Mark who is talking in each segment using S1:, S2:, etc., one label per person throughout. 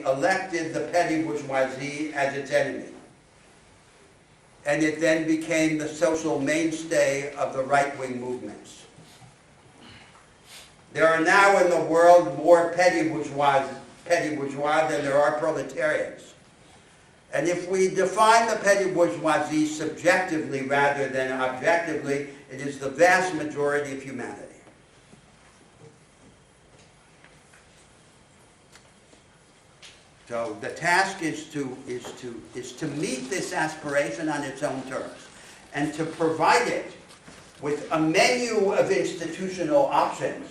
S1: party elected the petty bourgeoisie as its enemy. And it then became the social mainstay of the right-wing movements. There are now in the world more petty bourgeois than there are proletarians. And if we define the petty bourgeoisie subjectively rather than objectively, it is the vast majority of humanity. So the task is to meet this aspiration on its own terms and to provide it with a menu of institutional options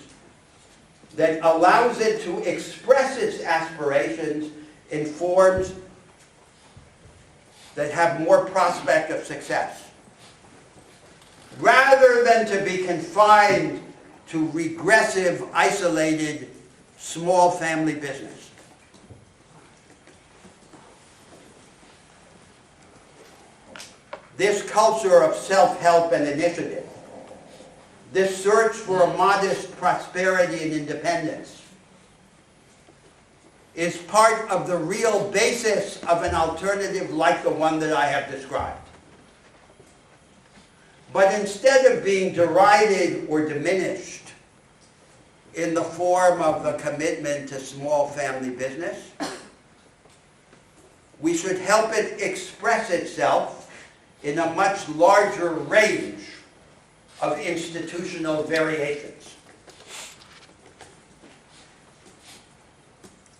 S1: that allows it to express its aspirations in forms that have more prospect of success, rather than to be confined to regressive, isolated, small family business. This culture of self-help and initiative, this search for a modest prosperity and independence, is part of the real basis of an alternative like the one that I have described. But instead of being derided or diminished in the form of the commitment to small family business, we should help it express itself in a much larger range of institutional variations.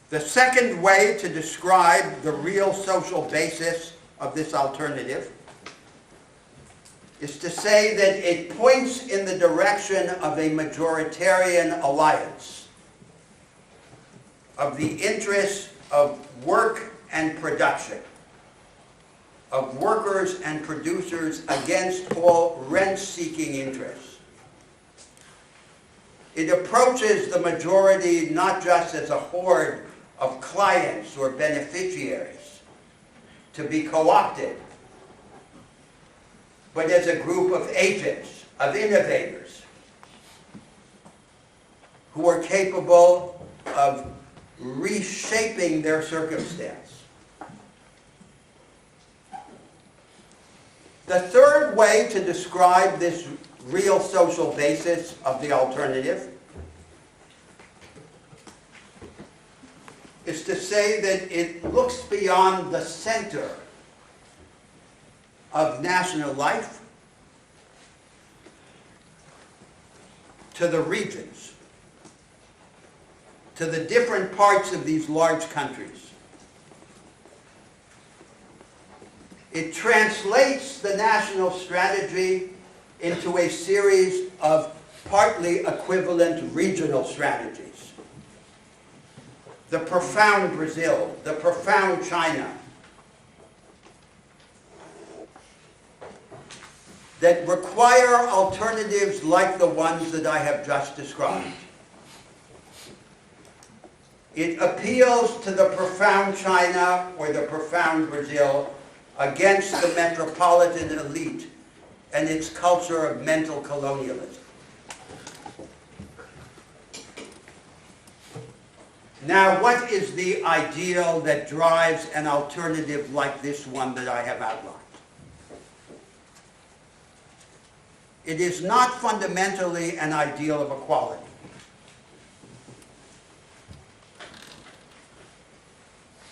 S1: The second way to describe the real social basis of this alternative is to say that it points in the direction of a majoritarian alliance of the interests of work and production, of workers and producers against all rent-seeking interests. It approaches the majority not just as a horde of clients or beneficiaries to be co-opted, but as a group of agents, of innovators, who are capable of reshaping their circumstance. The third way to describe this real social basis of the alternative is to say that it looks beyond the center of national life to the regions, to the different parts of these large countries. It translates the national strategy into a series of partly equivalent regional strategies. The profound Brazil, the profound China, that require alternatives like the ones that I have just described. It appeals to the profound China or the profound Brazil against the metropolitan elite and its culture of mental colonialism. Now, what is the ideal that drives an alternative like this one that I have outlined? It is not fundamentally an ideal of equality.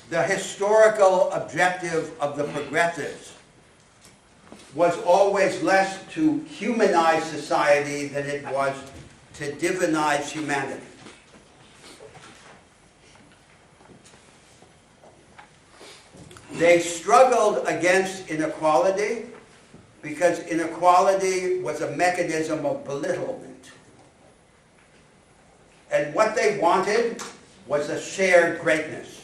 S1: The historical objective of the progressives was always less to humanize society than it was to divinize humanity. They struggled against inequality because inequality was a mechanism of belittlement. And what they wanted was a shared greatness.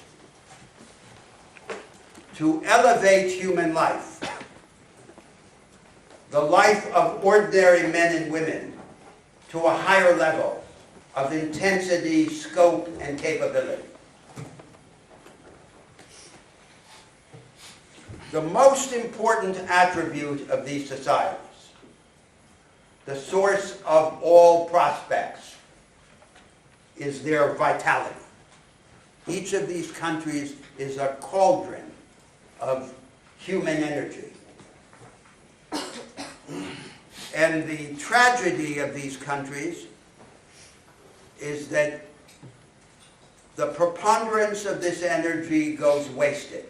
S1: To elevate human life, the life of ordinary men and women, to a higher level of intensity, scope, and capability. The most important attribute of these societies, the source of all prospects, is their vitality. Each of these countries is a cauldron of human energy. And the tragedy of these countries is that the preponderance of this energy goes wasted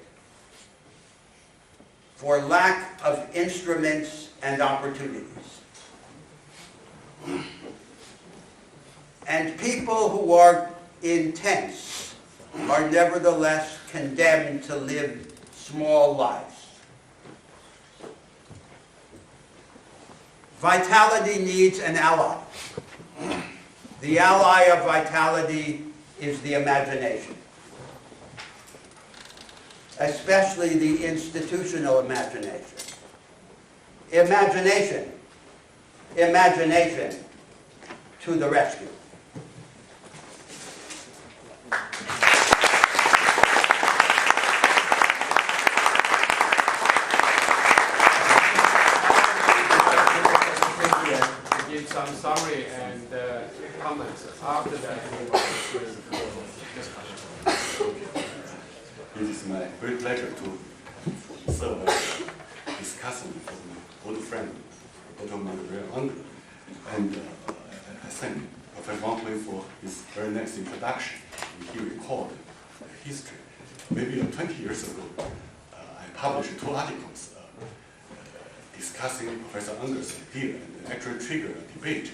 S1: for lack of instruments and opportunities. And people who are intense are nevertheless condemned to live small lives. Vitality needs an ally. The ally of vitality is the imagination, especially the institutional imagination. Imagination, imagination to the rescue.
S2: Give some summary and comments. After that, we will go to discussion.
S3: It is my great pleasure to serve as discussing with my old friend, Dr. Manuel Unger. And I thank Professor Wang Hui for his very nice introduction. He recalled history. Maybe 20 years ago, I published 2 articles discussing Professor Unger's idea and actually triggered a debate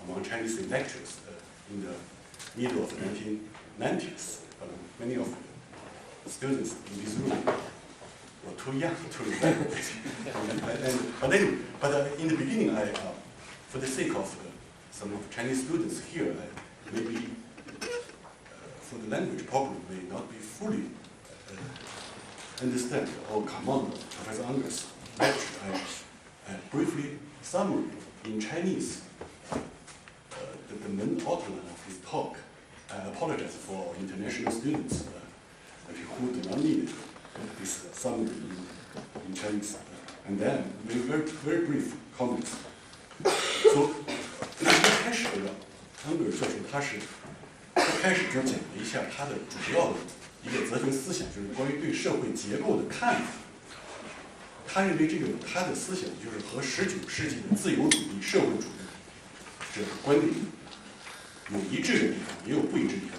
S3: among Chinese intellectuals in the middle of the 1990s. Many of the students in this room were too young to remember it. But in the beginning, for the sake of some of the Chinese students here, maybe for the language problem may not be fully understand or command Professor Unger's lecture. I briefly summary in Chinese the main outline of his talk. I apologize for our international students who do not need this summary in Chinese. And then very, very brief comments. So 开始的安格尔教授他开始就讲了一下他的主要的一个哲学思想，就是关于对社会结构的看法。他认为他的思想就是和19世纪的自由主义、社会主义这个观点有一致的地方，也有不一致的地方。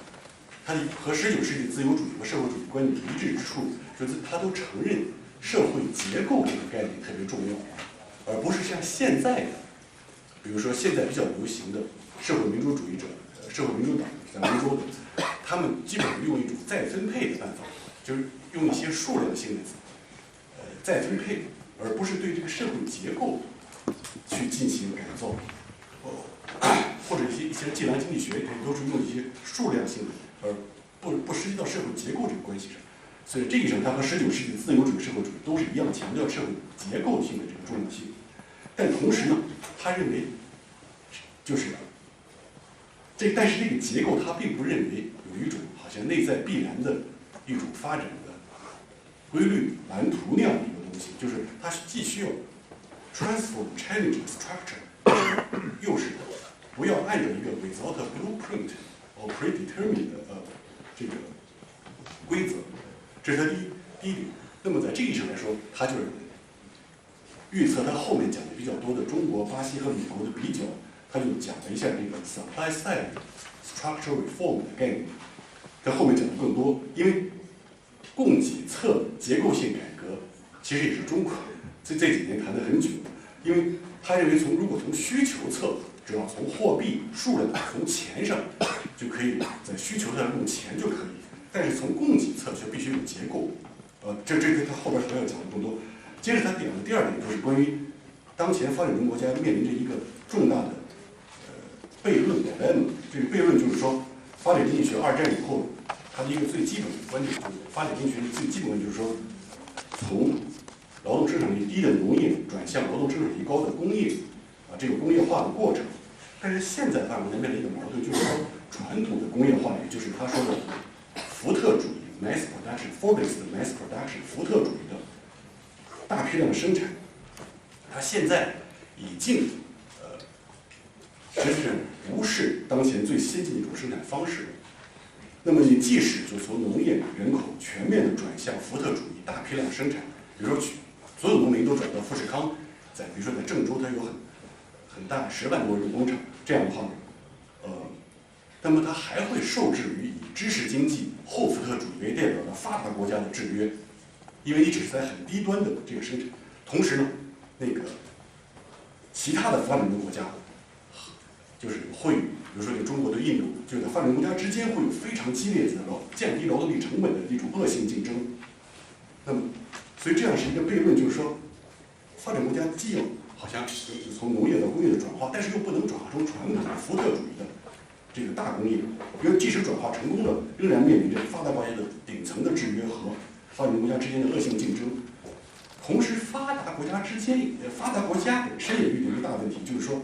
S3: 他和19世纪自由主义和社会主义观点一致之处，就是他都承认社会结构这个概念特别重要，而不是像现在的，比如说现在比较流行的社会民主主义者、社会民主党、像欧洲的，他们基本上用一种再分配的办法，就是用一些数量性的再分配，而不是对这个社会结构去进行改造，或者一些计量经济学都是用一些数量性的，而不涉及到社会结构这个关系上。所以这一上，它和19世纪的自由主义、社会主义都是一样强调社会结构性的这个重要性。但同时呢，他认为就是但是这个结构他并不认为有一种好像内在必然的一种发展的规律蓝图那样的一个东西，就是它既需要 transform challenge structure， 又是不要按照一个 without a blueprint or predetermined 的这个规则，这是他第一点。那么在这一上来说，他就是预测他后面讲的比较多的中国、巴西和美国的比较，他就讲了一下这个 supply side structural reform 的概念，在后面讲的更多，因为供给侧结构性改革其实也是中国这几年谈的很久，因为他认为如果从需求侧，只要从货币数量从钱上就可以在需求上用钱就可以，但是从供给侧却必须有结构。这他后边还要讲的更多。接着他点的第二点就是关于当前发展中国家面临着一个重大的悖论 dilemma。这个悖论就是说，发展经济学2战以后，它的一个最基本的观点就是发展经济学的最基本的就是说，从劳动生产力低的农业转向劳动生产力高的工业，这个工业化的过程。但是现在发展面临一个矛盾，就是说传统的工业化，也就是他说的福特主义 mass production、Fordist mass production 福特主义的大批量的生产，它现在已经实际上无视当前最先进的一种生产方式。那么你即使就从农业人口全面的转向福特主义，大批量生产，比如说所有农民都转到富士康，比如说在郑州，它有很大10万多人工厂，这样的话，那么它还会受制于以知识经济、后福特主义为代表的发达国家的制约，因为你只是在很低端的这个生产，同时呢，那个其他的发展中国家，就是会，比如说中国对印度，就在发展中国家之间会有非常激烈的降低劳动力成本的一种恶性竞争。那么，所以这样是一个悖论，就是说，发展国家既要好像从农业到工业的转化，但是又不能转化成传统的福特主义的这个大工业，因为即使转化成功了，仍然面临着发达国家的顶层的制约和发展国家之间的恶性竞争。同时，发达国家本身也遇到一个大问题，就是说，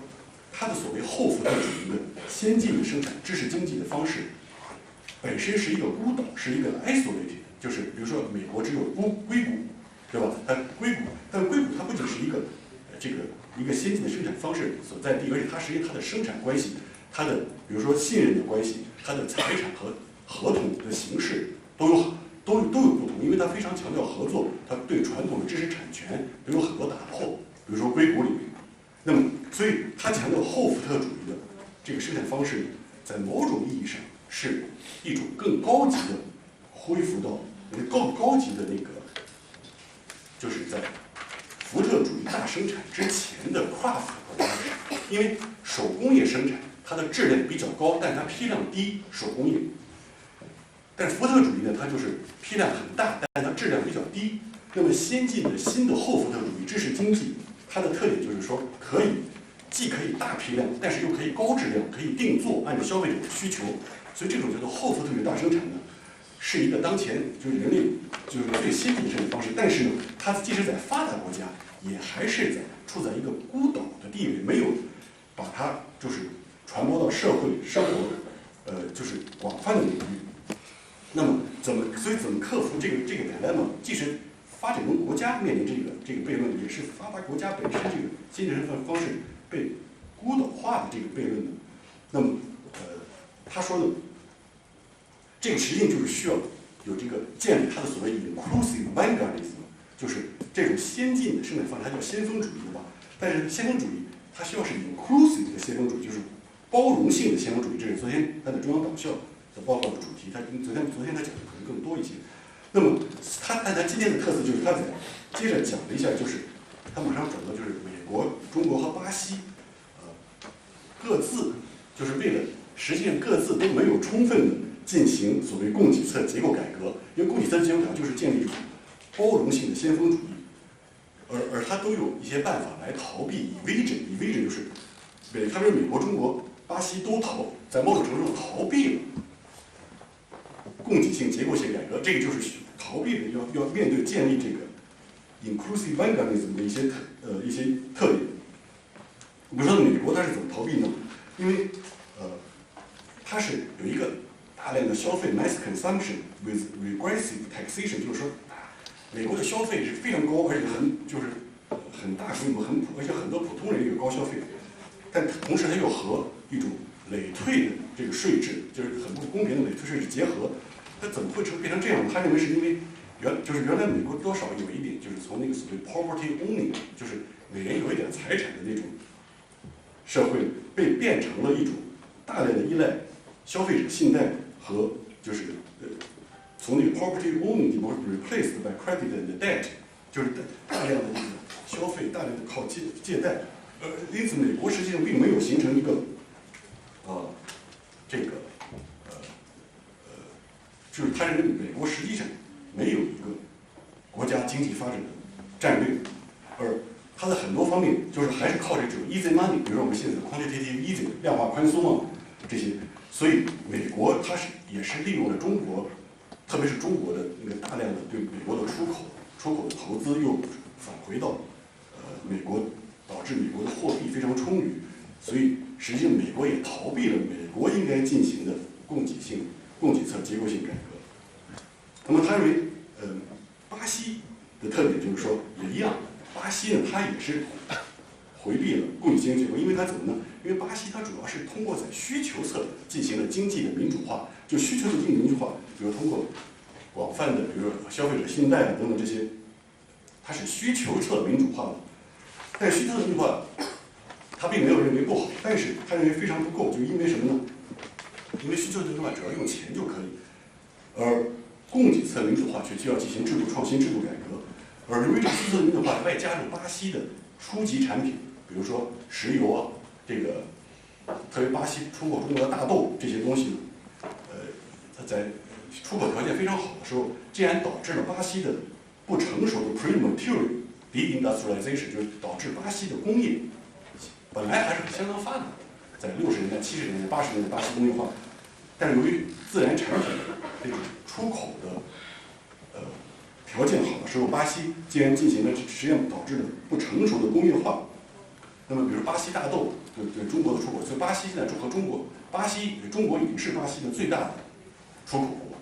S3: 它的所谓后福特主义的先进的生产知识经济的方式，本身是一个孤岛，是一个 isolated， 就是比如说美国只有硅谷，对吧？但硅谷它不仅是一个一个先进的生产方式所在地，而且它实际它的生产关系，它的比如说信任的关系，它的财产和合同的形式都有不同，因为它非常强调合作，它对传统的知识产权都有很多打破，比如说硅谷里面。那么，所以它强调后福特主义的这个生产方式，在某种意义上是一种更高级的恢复到高级的那个，就是在福特主义大生产之前的跨法国家，因为手工业生产它的质量比较高，但它批量低，手工业。但是福特主义呢，它就是批量很大，但它质量比较低。那么先进的新的后福特主义知识经济，它的特点就是说，既可以大批量，但是又可以高质量，可以定做，按照消费者的需求。所以这种叫做后福特主义大生产呢，是一个当前就是人类就是最先进的生产方式。但是呢，它即使在发达国家，也还是处在一个孤岛的地位，没有把它就是传播到社会生活，就是广泛的领域。那么怎么克服这个dilemma？即使发展中国家面临这个悖论，也是发达国家本身这个先进生产方式被孤岛化的这个悖论呢？那么，他说的这个实际就是需要有这个建立它的所谓 inclusive vanguardism， 就是这种先进的生产方式，它叫先锋主义的吧？但是先锋主义它需要是 inclusive 的先锋主义，就是包容性的先锋主义。这是昨天他的中央党校的报告的主题，昨天他讲的可能更多一些。那么但他今天的特色就是他接着讲了一下，就是他马上转到就是美国、中国和巴西，各自就是为了实际上各自都没有充分的进行所谓供给侧结构改革，因为供给侧结构改革就是建立一种包容性的先锋主义，而他都有一些办法来逃避evasion就是他说美国、中国、巴西都在某种程度上逃避了供给性结构性改革，这个就是逃避的要面对建立这个 inclusive vanguardism 的一些特点。比如说美国它是怎么逃避呢？因为它是有一个大量的消费 mass consumption with regressive taxation， 就是说美国的消费是非常高，而且很大规模，而且很多普通人也有高消费，但同时它又和一种累退的这个税制，就是很不公平的累退税制结合。它怎么会变成这样？他认为是因为原来美国多少有一点，就是从那个所谓 poverty owning， 就是每人有一点财产的那种社会，被变成了一种大量的依赖消费者信贷和就是从那个 poverty owning replaced by credit and debt， 就是大量的这个消费，大量的靠借贷，因此美国实际上并没有形成一个就是他认为美国实际上没有一个国家经济发展的战略，而它的很多方面就是还是靠这种 easy money， 比如说我们现在的 quantitative easing 量化宽松啊这些，所以美国它也是利用了中国，特别是中国的那个大量的对美国的出口的投资又返回到美国，导致美国的货币非常充裕，所以实际上美国也逃避了美国应该进行的供给侧结构性改革。那么他认为，巴西的特点就是说也一样，巴西呢它也是回避了供给经济结构，因为它怎么呢？因为巴西它主要是通过在需求侧进行了经济的民主化，就需求的经济民主化，比如通过广泛的，比如说消费者信贷啊等等这些，它是需求侧民主化的。但需求侧民主化，他并没有认为不好，但是他认为非常不够，就因为什么呢？因为需求民主化只要用钱就可以，而供给侧民主化却需要进行制度创新、制度改革。而由于这个需求民主化，外加入巴西的初级产品，比如说石油啊，这个特别巴西出口中国的大豆这些东西，它在出口条件非常好的时候，竟然导致了巴西的不成熟的 premature deindustrialization， 就是导致巴西的工业本来还是相当发达的，在60年代、70年代、80年代巴西工业化，但是由于自然产品这种出口的条件好的时候，巴西竟然进行了实验导致的不成熟的工业化。那么，比如巴西大豆对中国的出口，所以巴西现在和中国，中国已经是巴西的最大的出口国，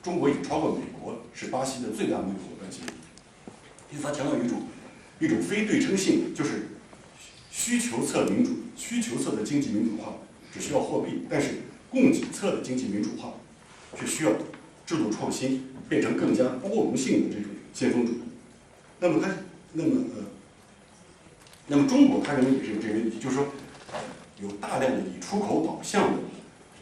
S3: 中国已经超过美国，是巴西的最大贸易伙伴之一。因此，它强调一种非对称性，就是需求侧民主，需求侧的经济民主化只需要货币，但是供给侧的经济民主化却需要制度创新，变成更加包容性的这种先锋主义。那么中国他认为也是有这个问题，就是说有大量的以出口导向的，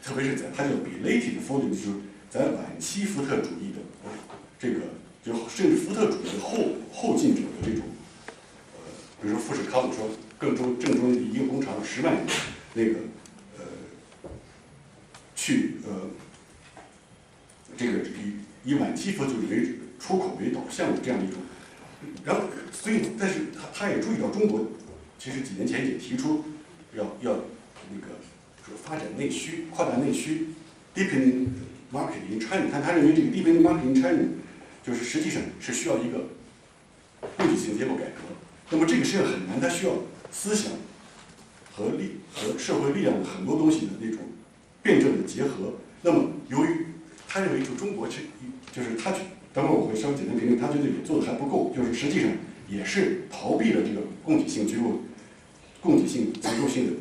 S3: 特别是在它叫 belated folding， 就是在晚期福特主义的这个，就甚至福特主义的后进者的这种，比如说富士康说郑州一个工厂10万人，那个这个以晚期福特主义为出口为导向的这样一种。然后，所以，但是他也注意到，中国其实几年前也提出要那个说发展内需、扩大内需 ，deepening market in China。他认为这个 deepening market in China 就是实际上是需要一个供给性结构改革。那么这个实际上很难，它需要思想和社会力量的很多东西的那种辩证的结合。那么由于他认为就中国就是他。等会我会稍微简单评论，他觉得也做的还不够，就是实际上也是逃避了这个供给性结构性的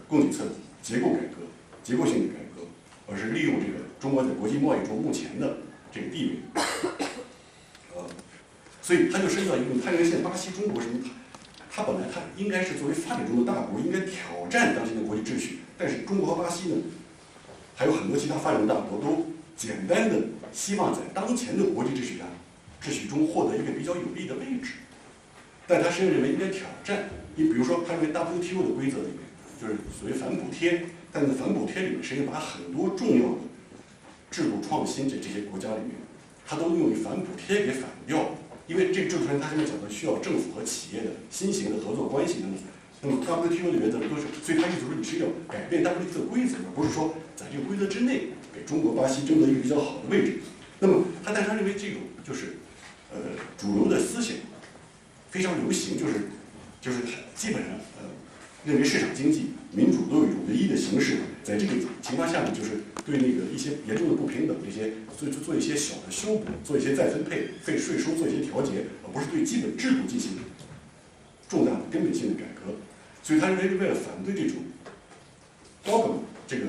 S3: 供给侧结构改革、结构性的改革，而是利用这个中国在国际贸易中目前的这个地位，所以他就涉及到一个，他认为现在巴西、中国什么，他本来他应该是作为发展中的大国，应该挑战当前的国际秩序，但是中国和巴西呢，还有很多其他发展中大国都简单的希望在当前的国际秩序中获得一个比较有利的位置，但他实际上认为应该挑战。你比如说，他认为 WTO 的规则里面就是所谓反补贴，但在反补贴里面，实际上把很多重要的制度创新这些国家里面，他都用反补贴给反掉了。因为这个制度创新，他现在讲的需要政府和企业的新型的合作关系等等。那么 WTO 的原则都是，所以他意思说你是要改变 WTO 的规则，而不是说在这个规则之内给中国、巴西争得一个比较好的位置。那么但他认为这种就是主流的思想非常流行，就是基本上认为市场经济、民主都有一种唯一的形式。在这个情况下呢，就是对那个一些严重的不平等这些，做一些小的修补，做一些再分配、税收做一些调节，而不是对基本制度进行重大的根本性的改革。所以他认为为了反对这种 dogma 这个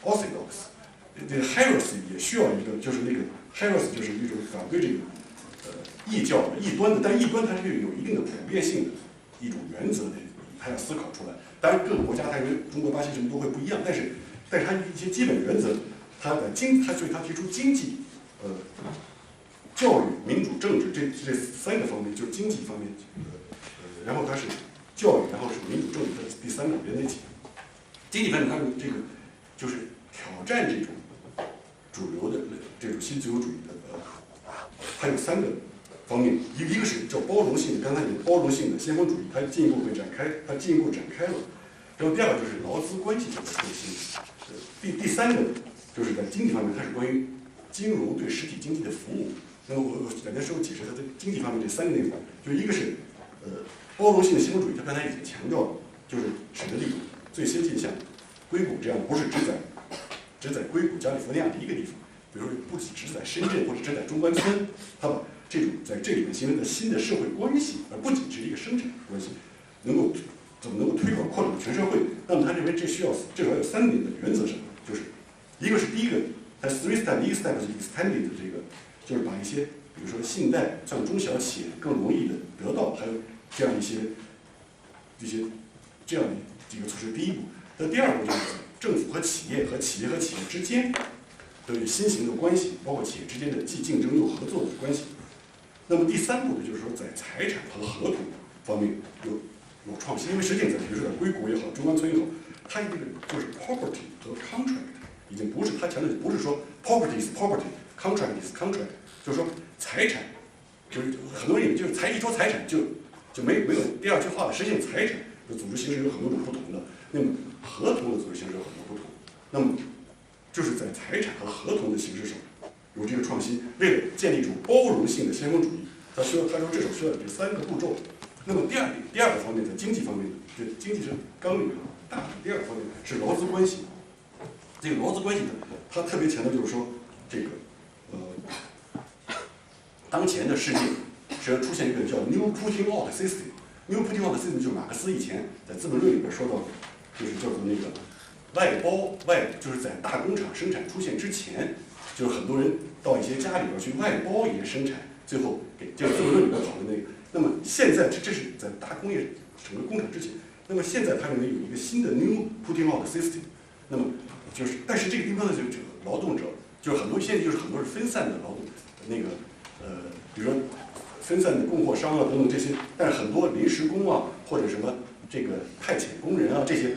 S3: orthodox， 这个 heresy 也需要一个，就是那个 heresy 就是一种反对这个异教异端的，但异端它是有一定的普遍性的一种原则的，他要思考出来。当然各个国家他认为中国、巴西什么都会不一样，但是他一些基本原则，所以他提出经济、教育、民主、政治这3个方面，就是经济方面，然后它是教育，然后是民主政治的第3个连在一起。经济方面，他们这个就是挑战这种主流的这种新自由主义的，它有3个方面，一个是叫包容性的，刚才有包容性的先锋主义，它进一步展开了。然后第2个就是劳资关系上的创新，第3个就是在经济方面，它是关于金融对实体经济的服务。那么我简单说解释它在经济方面这3个内容，就是一个是包容性的先锋主义，他刚才已经强调了，就是指的这种最先进像硅谷这样，不是只在硅谷、加利福尼亚的一个地方，比如说不只在深圳或者只在中关村，他把这种在这里面形成的新的社会关系，而不仅是一个生产关系，怎么能够推广扩展全社会？那么他认为这需要至少有3点的原则上，就是一个是第一个，它 3 step， 第一个 step 是 extended 的这个，就是把一些比如说信贷像中小企业更容易的得到，还有这样一些这样的几个措施。第一步，那第二步就是政府和企业和企业之间都有新型的关系，包括企业之间的既竞争又合作的关系。那么第3步呢，就是说在财产和合同方面有创新，因为实际上在比如说在硅谷也好，中关村也好，它这个就是 property 和 contract 已经不是它强调的不是说 property is property，contract is contract， 就是说财产就是很多人以为就是一说财产就没有第二句话了。实际上财产的组织形式有很多种不同的，那么合同的组织形式有很多不同。那么就是在财产和合同的形式上有这个创新，为了建立一种包容性的先锋主义，他说至少需要有这3个步骤。那么第二个方面，在经济方面，这经济是纲领大的。第二个方面是劳资关系。这个劳资关系呢，他特别强调就是说，这个当前的世界实际上出现一个叫 New Putting Out System。New Putting Out System 就是马克思以前在《资本论》里边说到的，就是叫做那个就是在大工厂生产出现之前，就是很多人到一些家里边去外包一些生产，最后就是《资本论》里边讨论那个。那么现在这是在大工业整个工厂之前。那么现在他认为有一个新的 New Putting Out System。那么就是，但是这个地方的这个劳动者，就是很多现在就是很多是分散的劳动，比如说分散的供货商啊等等这些，但是很多临时工啊或者什么这个派遣工人啊这些，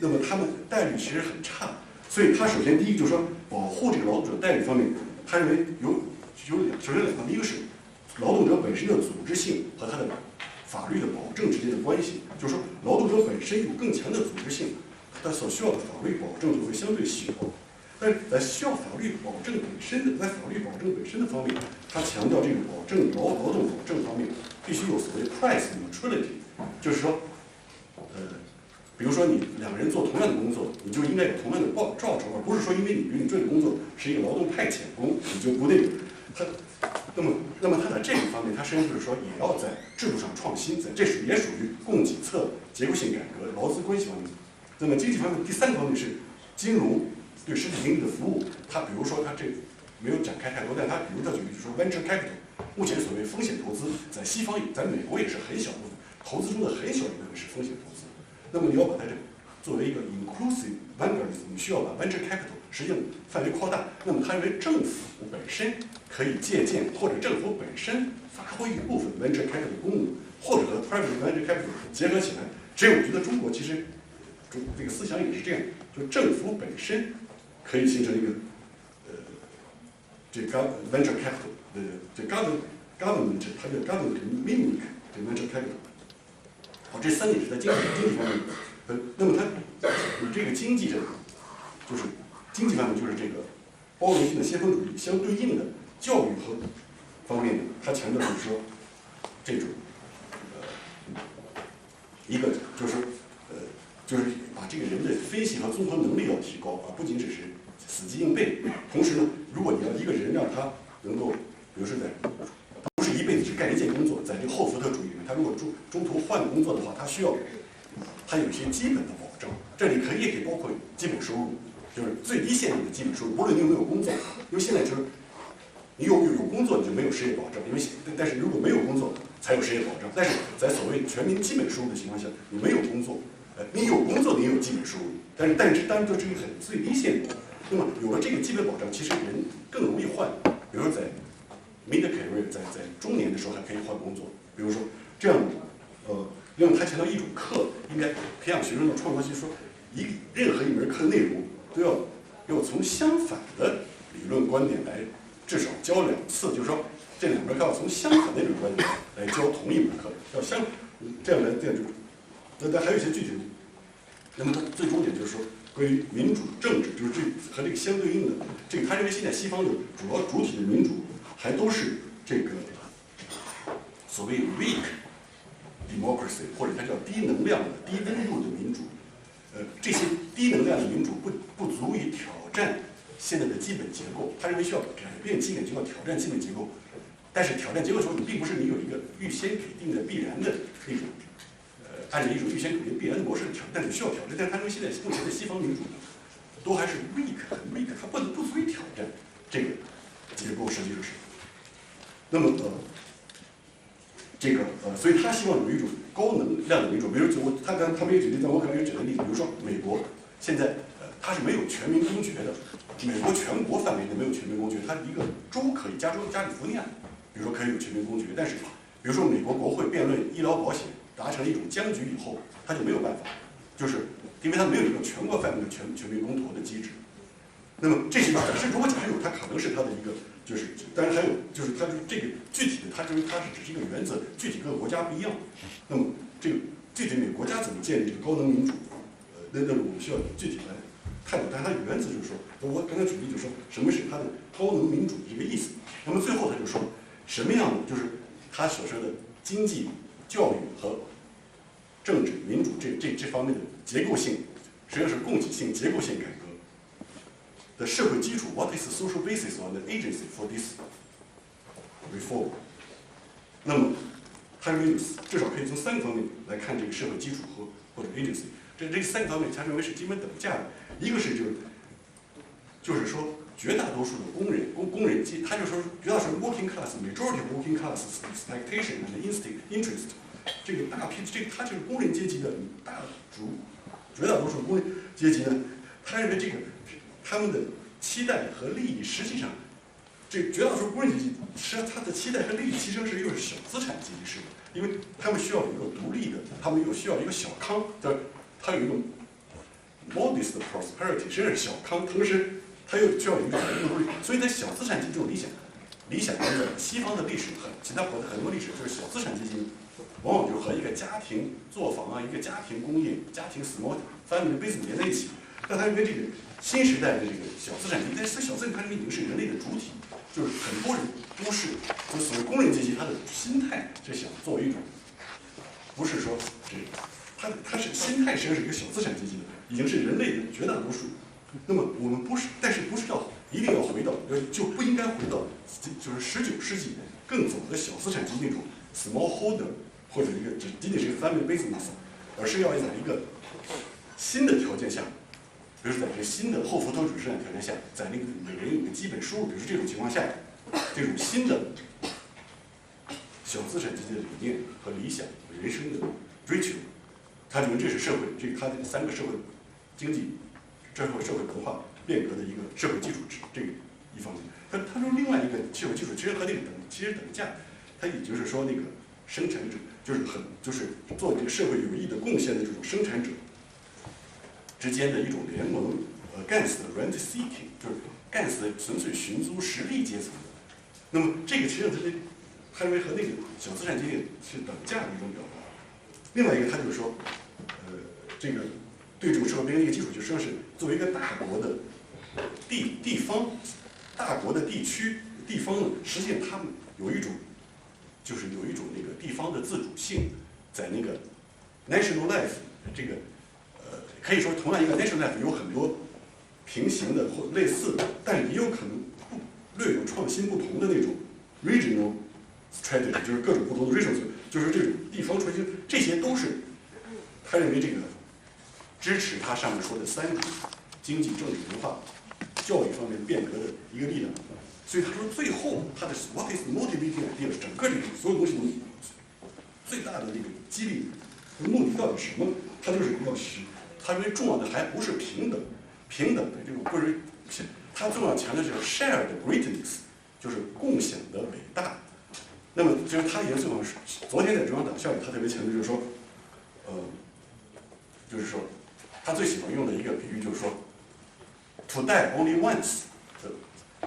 S3: 那么他们待遇其实很差。所以他首先第一个就是说保护这个劳动者待遇方面，他认为首先2方面，一个是劳动者本身的组织性和他的法律的保证之间的关系，就是说劳动者本身有更强的组织性，他所需要的法律保证就会相对小。但是在需要法律保证本身的方面，他强调这个保证劳动保证方面必须有所谓 price neutrality， 就是说，比如说你2个人做同样的工作，你就应该有同样的报酬，而不是说因为你这个工作是一个劳动派遣工，你就不那个。那么他在这个方面，他实际上就是说也要在制度上创新，这也属于供给侧结构性改革、劳资关系方面。那么经济方面，第3个方面是金融对实体经济的服务。他比如说他这没有展开太多，但他比如他举例就是说 venture capital， 目前所谓风险投资，在西方在美国也是很小部分，投资中的很小一部分是风险投资。那么你要把它作为一个 inclusive vanguardism， 你需要把 venture capital 实际上范围扩大。那么他认为政府本身可以借鉴，或者政府本身发挥一部分 venture capital 的功能，或者和 private venture capital 结合起来。这我觉得中国其实这个思想也是这样，就政府本身可以形成一个这个 venture capital 的这 government， 它叫 government mimic 这 venture capital。好，这3点是在经济方面。那么它与这个经济就是经济方面就是这个包容性的先锋主义相对应的教育和方面，它强调就是说这种一个就是把这个人的分析和综合能力要提高，而不仅只是死记硬背。同时呢，如果你要一个人让他能够，比如说不是一辈子只干一件工作，在这个后福特主义里面，他如果中途换工作的话，他有一些基本的保障。这里也可以包括基本收入，就是最低限度的基本收入，无论你有没有工作。因为现在就是你有工作你就没有失业保障，但是如果没有工作才有失业保障。但是在所谓全民基本收入的情况下，你没有工作。你有工作，你也有基本收入，但是当然都是一个很最低限度。那么有了这个基本保障，其实人更容易换。比如说在 mid career， 在中年的时候还可以换工作。比如说这样，因为他强调一种课应该培养学生的创造性，说任何一门课的内容都要从相反的理论观点来至少教2次，就是说这2门课要从相反的理论观点来教同一门课，要这样就。那还有一些具体的，那么它最终点就是说，关于民主政治，就是和这个相对应的，他认为现在西方的主体的民主还都是这个所谓 weak democracy， 或者它叫低能量的、低温度的民主。这些低能量的民主不足以挑战现在的基本结构，他认为需要改变基本结构，挑战基本结构。但是挑战结构的时候，并不是你有一个预先给定的必然的那种按照一种预先可定必然的模式挑，但是需要挑战。但是他认为现在目前的西方民主呢，都还是 weak 很 weak， 它不足以挑战这个结构实际的是。那么所以他希望有一种高能量的民主，比如他们也举例，但我可能也举个例子，比如说美国现在它是没有全民公决的，美国全国范围内没有全民公决，它一个州可以，加利福尼亚，比如说可以有全民公决，但是比如说美国国会辩论医疗保险达成一种僵局以后，它就没有办法，就是因为它没有一个全国范围的全民公投的机制。那么这些假设，如果假设有，它可能是它的一个，就是，当然还有就是它就是这个具体的，它是只是一个原则，具体各个国家不一样。那么这个具体每个国家怎么建立这个高能民主，那我们需要具体来探讨。但它的原则就是说，我刚才举例就是说，什么是它的高能民主的这个意思。那么最后他就说，什么样的就是他所说的经济、教育和政治、民主这方面的结构性，实际上是供给性、结构性改革的社会基础 ，What is the social basis or the agency for this reform？ 那么，他认为至少可以从3个方面来看这个社会基础或者 agency。这3个方面，他认为是基本等价的。一个是就是说，绝大多数的工人阶，他就说绝大多数 working class，majority of working class expectation and interest， 这个大批他就是工人阶级的绝大多数工人阶级呢，他认为这个。他们的期待和利益，实际上，这绝大多数工人阶级，实际上他的期待和利益其实是又是小资产阶级式的，因为他们需要一个独立的，他们又需要一个小康，他有一种 modest prosperity， 实际上是小康，同时他又需要一个独立，所以在小资产阶级这种理想中的西方的历史和其他国家很多历史，就是小资产阶级往往就和一个家庭作坊啊，一个家庭工业、家庭 small family business 连在一起。但他认为这个新时代的这个小资产阶级，但是小资产他认为已经是人类的主体，就是很多人都是，就所谓工人阶级，他的心态是想作为一种，不是说他是心态实际上是一个小资产阶级的，已经是人类的绝大多数。那么我们不是，但是不是一定要回到，就不应该回到就是19世纪更早的小资产阶级那种 small holder 或者一个仅仅是一个 family business， 而是要在一个新的条件下。比如在这个新的后福特主义市场条件下，在那个每个人有个基本收入，比如说这种情况下，这种新的小资产阶级的理念和理想、人生的追求，他认为这是社会他这3个社会经济、社会文化变革的一个社会基础这个一方面。他说另外一个社会基础其实和那个其实等价，他也就是说那个生产者就是做这个社会有益的贡献的这种生产者。之间的一种联盟，against rent seeking， 就是 against 纯粹寻租实力阶层的。那么这个其实他认为和那个小资产阶级是等价的一种表达。另外一个，他就是说，这个对这种社会变革的一个基础，就实际上是作为一个大国的地方、大国的地方呢，实际上他们有一种那个地方的自主性，在那个 national life 这个。可以说，同样一个 national life 有很多平行的或类似的，但是也有可能略有创新不同的那种 regional strategy， 就是各种不同的 regional， 就是这种地方创新，这些都是他认为这个支持他上面说的3种经济、政治、文化、教育方面变革的一个力量。所以他说，最后他的 what is motivating idea， 整个这个所有东西最大的这个激励的目的到底是什么？他就是要使。他认为重要的还不是平等的这种，不是他重要强调的是 shared greatness， 就是共享的伟大。那么就是他也最好是昨天在中央党校里，他特别强调就是说，就是说他最喜欢用的一个比喻就是说 ，to die only once，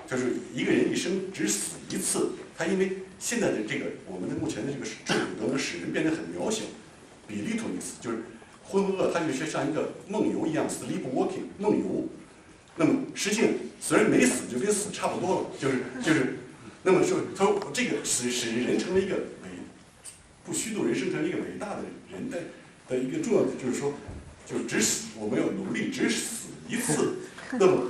S3: 就是一个人一生只死一次。他因为现在的这个我们的目前的这个制度能使人变得很渺小，比利托尼斯就是。浑浑噩，他就是像一个梦游一样 ，sleepwalking 梦游。那么实际上虽然没死，就跟死差不多了，就是，那么说他说这个使人成为一个不虚度人生成一个伟大的人的一个重要的就是说，就是只死我们要努力只死一次。那么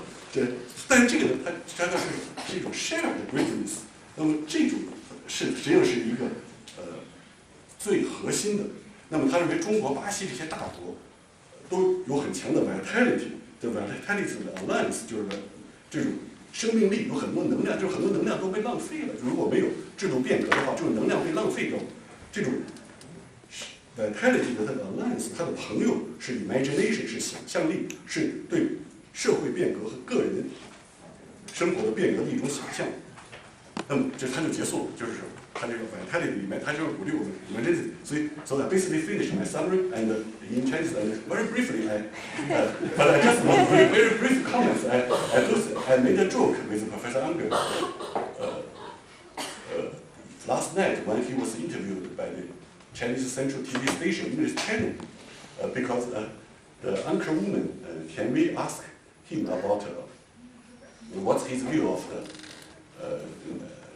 S3: 但是这个呢，它实际上是一种 shared greatness。那么这种实际上是一个最核心的。那么他认为中国、巴西这些大国都有很强的 vitality， 对吧 ？vitality 的 alliance 就是这种生命力，有很多能量，就是很多能量都被浪费了。如果没有制度变革的话，这种能量被浪费掉。这种 vitality 的它的 alliance， 他的朋友是 imagination， 是想象力，是对社会变革和个人生活的变革的一种想象。那么这他就结束了，就是他这个 vitality 里面，他就是鼓励我们这，所以 so I basically finished my summary and in Chinese and very briefly but I just want very brief comments. I made a joke with Professor Unger last night when he was interviewed by the Chinese Central TV station English channel because the anchor woman Tian Wei asked him about what's his view of the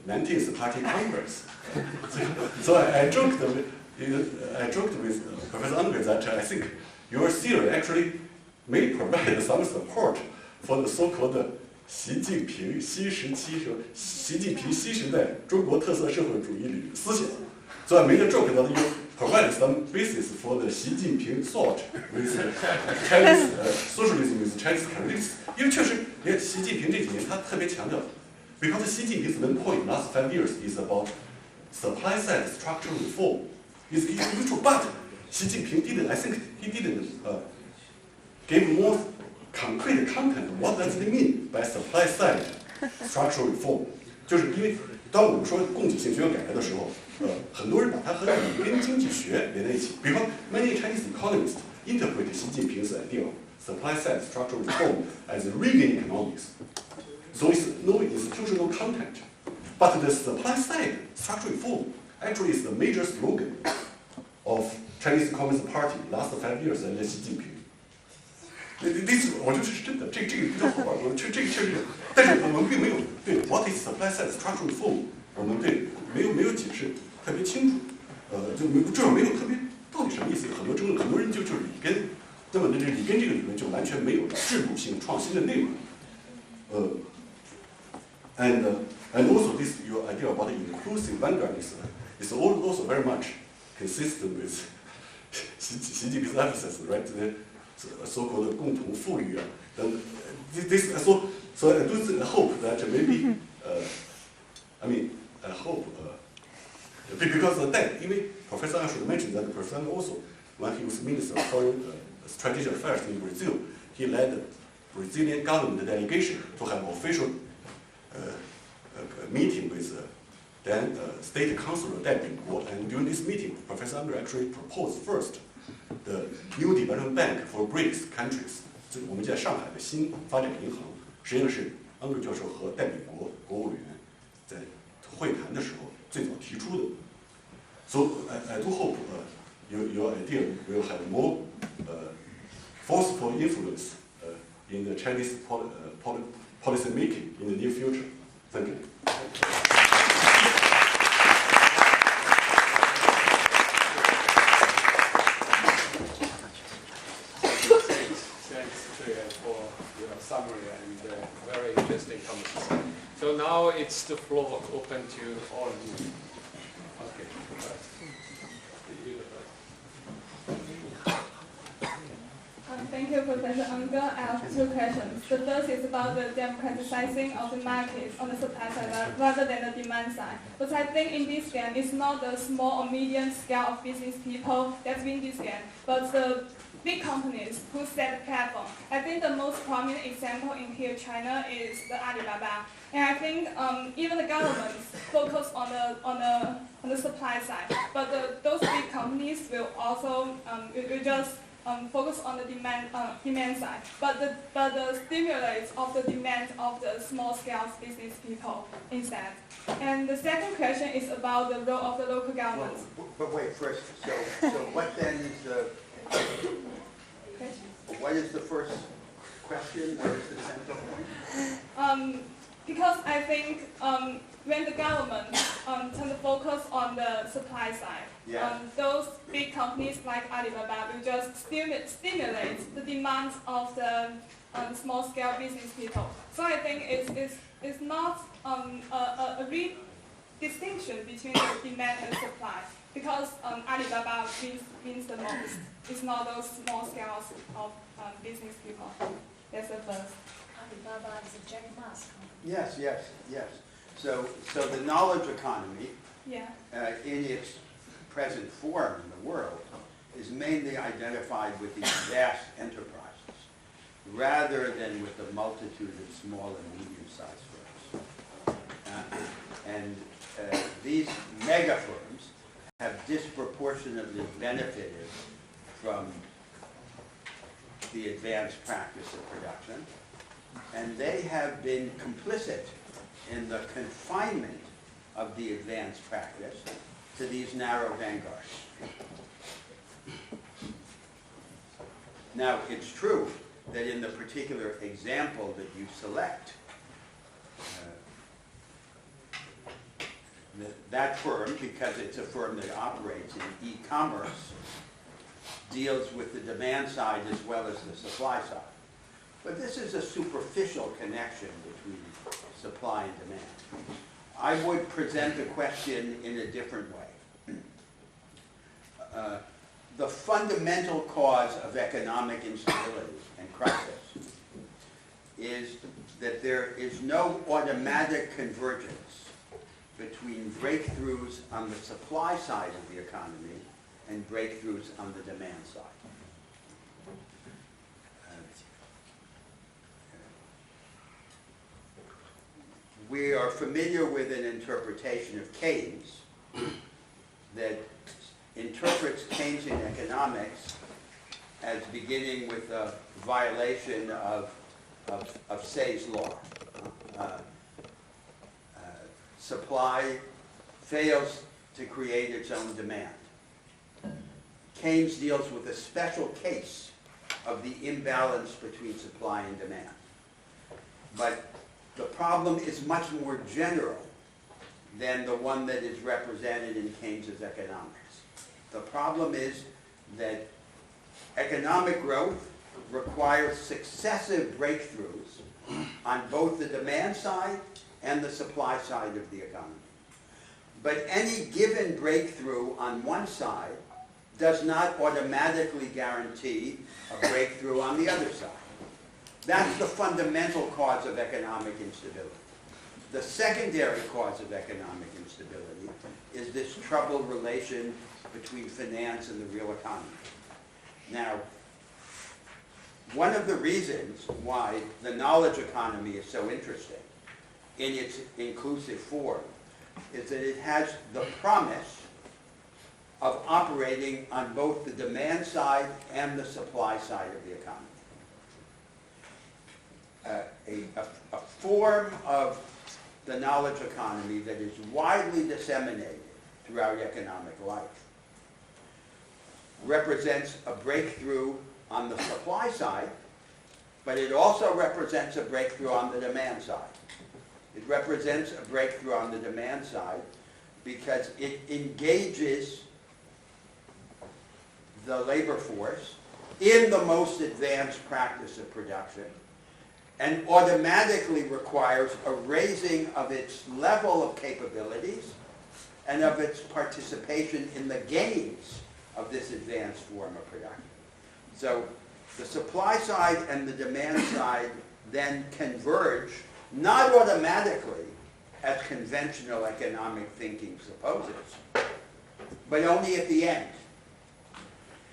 S3: 19th Party Congress. So I joked with Professor Unger that I think your theory actually may provide some support for the so-called 习近平新时代中国特色社会主义思想。So I made a joke that you provide some basis for the 习近平 thought with Chinese socialism with Chinese characteristics. 因为确实，你看习近平这几年他特别强调。Because Xi Jinping's main point last 5 years is about supply side structural reform. It's true, but Xi Jinping didn't. I think he didn't give more concrete content. What does it mean by supply side structural reform? 就是因为当我们说供给性学改革的时候，很多人把它和里根经济学连在一起。比方 ，many Chinese economists interpret Xi Jinping's idea of supply side structural reform as Reagan economics. So it's no institutional content, but the supply side structural reform actually is the major slogan of Chinese Communist Party last 5 years under Xi Jinping. This 我觉得是真的，这个比较好玩，这个确实有，但是我们并没有对 what is supply side structural reform， 我们对没有解释特别清楚，就至少没有特别到底什么意思，很多争论，很多人就是里根，那么这里根这个理论就完全没有制度性创新的内容，And also this your idea about inclusive vanguard is also very much consistent with Xi Jinping's emphasis, right? The so-called 共同富裕啊，等 this so I do hope that maybe I hope because that 因为 Professor I should mention that Professor also when he was Minister of Foreign Strategic Affairs in Brazil, he led the Brazilian government delegation to have official meeting with then State Councilor Dai Bingguo, and during this meeting, Professor Unger actually proposed first the new development bank for BRICS countries. 这我们在上海的新发展银行，实际上是 Unger 教授和戴秉国国务委员在会谈的时候最早提出的。So I do hope your idea will have more forceful influence in the Chinese policy making in the near future. Thank you.
S2: Thanks for your summary and very interesting comments. So now it's the floor open to all of you. Okay.
S4: Thank you, Professor Unger. I have two questions. The first is about the democratizing of the market on the supply side rather than the demand side. But I think in this game, it's not the small or medium scale of business people that win this game, but the big companies who set the platform. I think the most prominent example in here, China, is the Alibaba. And I think even the governments focus on the supply side, but those big companies will also will just focus on the demand side, but the stimulate of the demand of the small scale business people instead. And the second question is about the role of the local governments.
S1: But wait, first, so what then is the what is the first question? What is the central point?
S4: Because I think when the government tend to focus on the supply side,
S1: Yeah.
S4: Those big companies like Alibaba will just stimulate the demands of the small-scale business people. So I think it's not a distinction between the demand and supply, because Alibaba wins the most. It's not those small scales of business people. That's the first.
S5: Alibaba is a Jack Ma company.
S1: Yes, yes, yes. So the knowledge economy,
S4: Yeah.
S1: in its present form in the world, is mainly identified with these vast enterprises, rather than with the multitude of small and medium-sized firms. These mega firms have disproportionately benefited from the advanced practice of production, and they have been complicit in the confinement of the advanced practice to these narrow vanguards. Now, it's true that in the particular example that you select, that firm, because it's a firm that operates in e-commerce, deals with the demand side as well as the supply side. But this is a superficial connection between supply and demand. I would present the question in a different way. The fundamental cause of economic instability and crisis is that there is no automatic convergence between breakthroughs on the supply side of the economy and breakthroughs on the demand side. We are familiar with an interpretation of Keynes that interprets Keynesian economics as beginning with a violation of Say's law. Supply fails to create its own demand. Keynes deals with a special case of the imbalance between supply and demand. But the problem is much more general than the one that is represented in Keynes's economics. The problem is that economic growth requires successive breakthroughs on both the demand side and the supply side of the economy. But any given breakthrough on one side does not automatically guarantee a breakthrough on the other side. That's the fundamental cause of economic instability. The secondary cause of economic instability is this troubled relation between finance and the real economy. Now, one of the reasons why the knowledge economy is so interesting in its inclusive form is that it has the promise of operating on both the demand side and the supply side of the economy. A form of the knowledge economy that is widely disseminated throughout economic life represents a breakthrough on the supply side, but it also represents a breakthrough on the demand side. It represents a breakthrough on the demand side because it engages the labor force in the most advanced practice of production and automatically requires a raising of its level of capabilities and of its participation in the gains of this advanced form of production. So the supply side and the demand side then converge, not automatically, as conventional economic thinking supposes, but only at the end,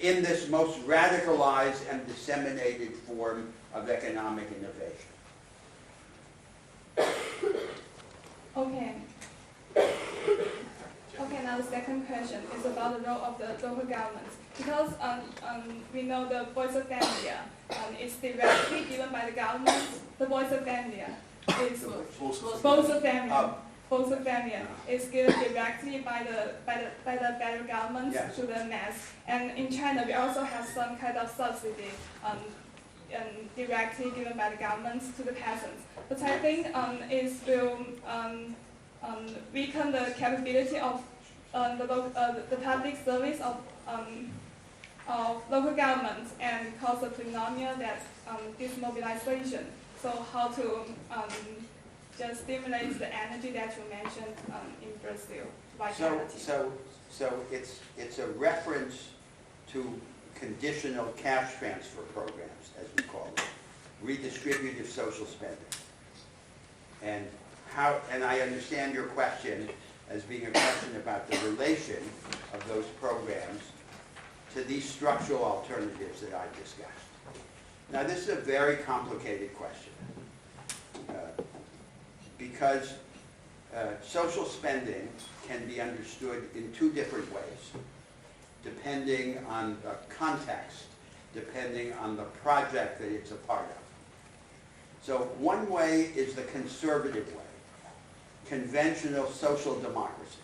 S1: in this most radicalized and disseminated form of economic innovation.
S4: Okay. Okay, now the second question is about the role of the local governments. Because we know the Voice of Gambia is directly given by the government. The Voice of Gambia is Voice of Gambia is given directly by the federal government
S1: Yes.
S4: to the mass. And in China, we also have some kind of subsidy directly given by the government to the peasants. But I think it will weaken the capability of the public service of local governments and cause a phenomenon that this mobilization. So how to just stimulates the energy that you mentioned in Brazil, vitality.
S1: So it's a reference to conditional cash transfer programs, as we call them, redistributive social spending. And I understand your question as being a question about the relation of those programs to these structural alternatives that I discussed. Now, this is a very complicated question because social spending can be understood in two different ways, depending on the context, depending on the project that it's a part of. So one way is the conservative way, conventional social democracy.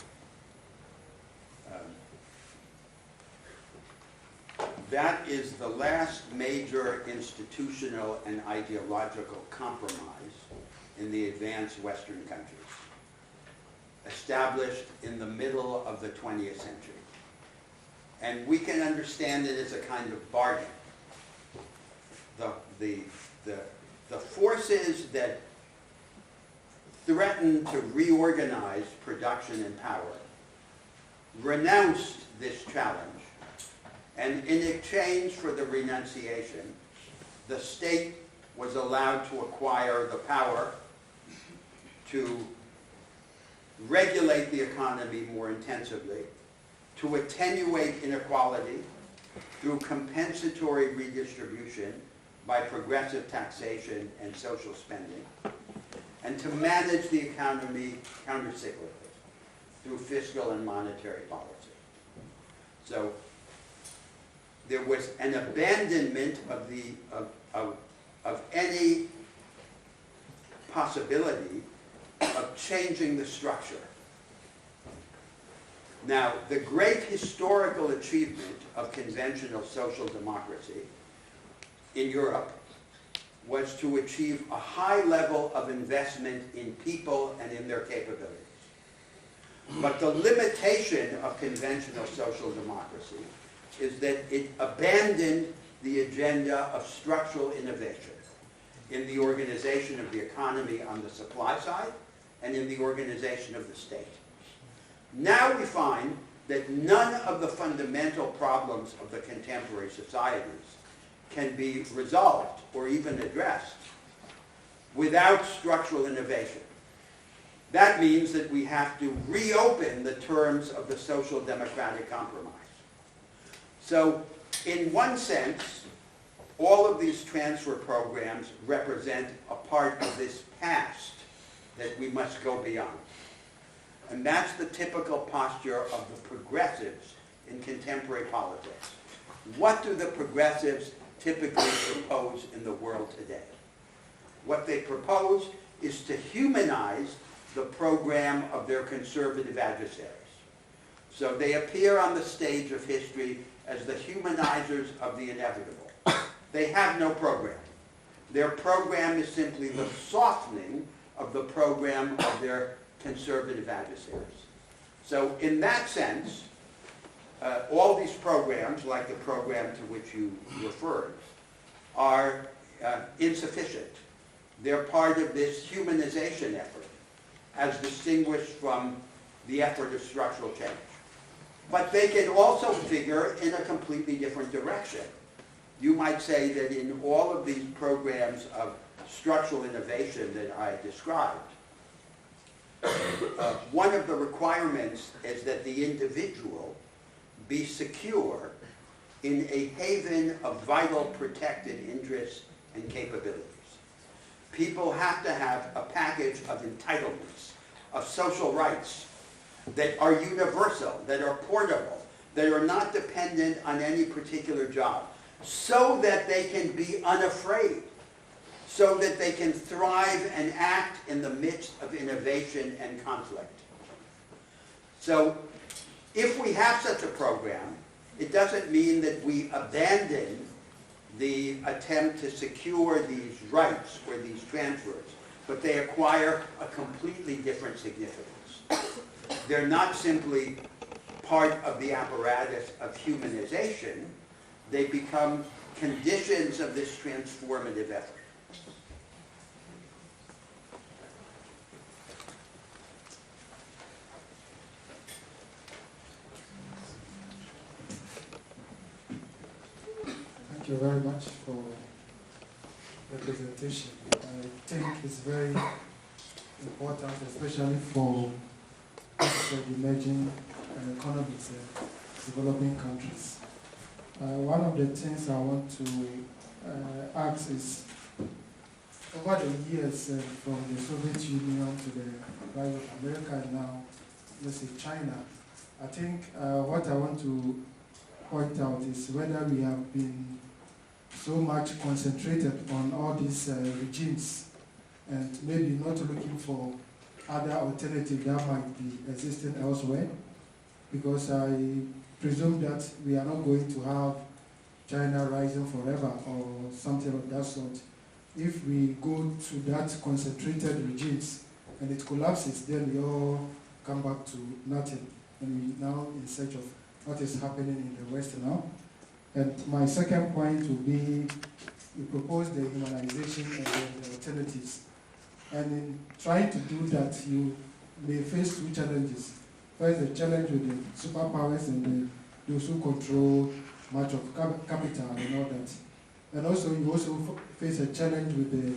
S1: That is the last major institutional and ideological compromise in the advanced Western countries, established in the middle of the 20th century. And we can understand it as a kind of bargain. The forces that threatened to reorganize production and power renounced this challenge, and in exchange for the renunciation, the state was allowed to acquire the power to regulate the economy more intensively, to attenuate inequality through compensatory redistribution by progressive taxation and social spending, and to manage the economy countercyclically through fiscal and monetary policy. So there was an abandonment of any possibility of changing the structure. Now, the great historical achievement of conventional social democracy in Europe was to achieve a high level of investment in people and in their capabilities. But the limitation of conventional social democracy is that it abandoned the agenda of structural innovation in the organization of the economy on the supply side and in the organization of the state. Now we find that none of the fundamental problems of the contemporary societies can be resolved or even addressed without structural innovation. That means that we have to reopen the terms of the social democratic compromise. So, in one sense, all of these transfer programs represent a part of this past that we must go beyond. And that's the typical posture of the progressives in contemporary politics. What do the progressives typically propose in the world today? What they propose is to humanize the program of their conservative adversaries. So they appear on the stage of history as the humanizers of the inevitable. They have no program. Their program is simply the softening of the program of their conservative adversaries. So in that sense, all these programs, like the program to which you referred, are insufficient. They're part of this humanization effort, as distinguished from the effort of structural change. But they can also figure in a completely different direction. You might say that in all of these programs of structural innovation that I described, one of the requirements is that the individual be secure in a haven of vital protected interests and capabilities. People have to have a package of entitlements, of social rights that are universal, that are portable, that are not dependent on any particular job, so that they can be unafraid, so that they can thrive and act in the midst of innovation and conflict. So if we have such a program, it doesn't mean that we abandon the attempt to secure these rights or these transfers, but they acquire a completely different significance. They're not simply part of the apparatus of humanization, they become conditions of this transformative effort.
S6: Thank you very much for the presentation. I think it's very important, especially for the emerging economies, developing countries. One of the things I want to ask is, over the years from the Soviet Union to the rise of America and now, let's say China, I think what I want to point out is whether we have been so much concentrated on all these regimes and maybe not looking for other alternatives that might be existing elsewhere, because I presume that we are not going to have China rising forever or something of that sort. If we go to that concentrated regimes and it collapses, then we all come back to nothing, and we now in search of what is happening in the West now. And my second point would be, you propose the humanization and the alternatives. And in trying to do that, you may face two challenges. First, the challenge with the superpowers and those who control much of capital and all that. And also, you also face a challenge with the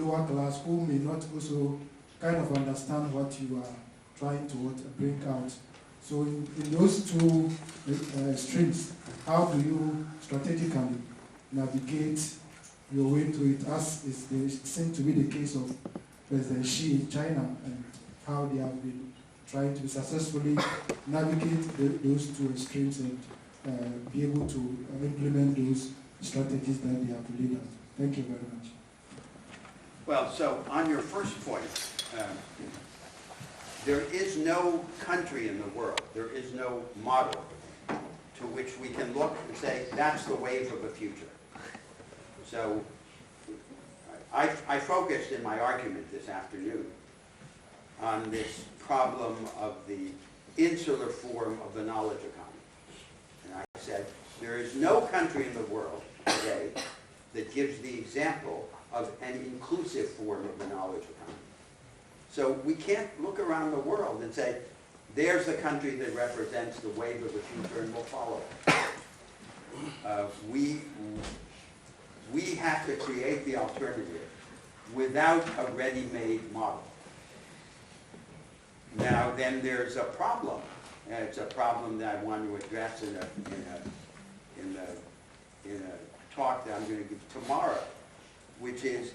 S6: lower class who may not also kind of understand what you are trying to bring out. So in those two streams, how do you strategically navigate your way to it, as it seems to be the case of President Xi in China, and how they have been trying to successfully navigate those two extremes and be able to implement those strategies that they have laid out. Thank you very much.
S1: Well, so on your first point, there is no country in the world, there is no model to which we can look and say, that's the wave of the future. So I focused in my argument this afternoon on this problem of the insular form of the knowledge economy. And I said, there is no country in the world today that gives the example of an inclusive form of the knowledge economy. So we can't look around the world and say, there's the country that represents the wave of the future and we'll follow it. We have to create the alternative without a ready-made model. Now then there's a problem, and it's a problem that I want to address in a talk that I'm going to give tomorrow, which is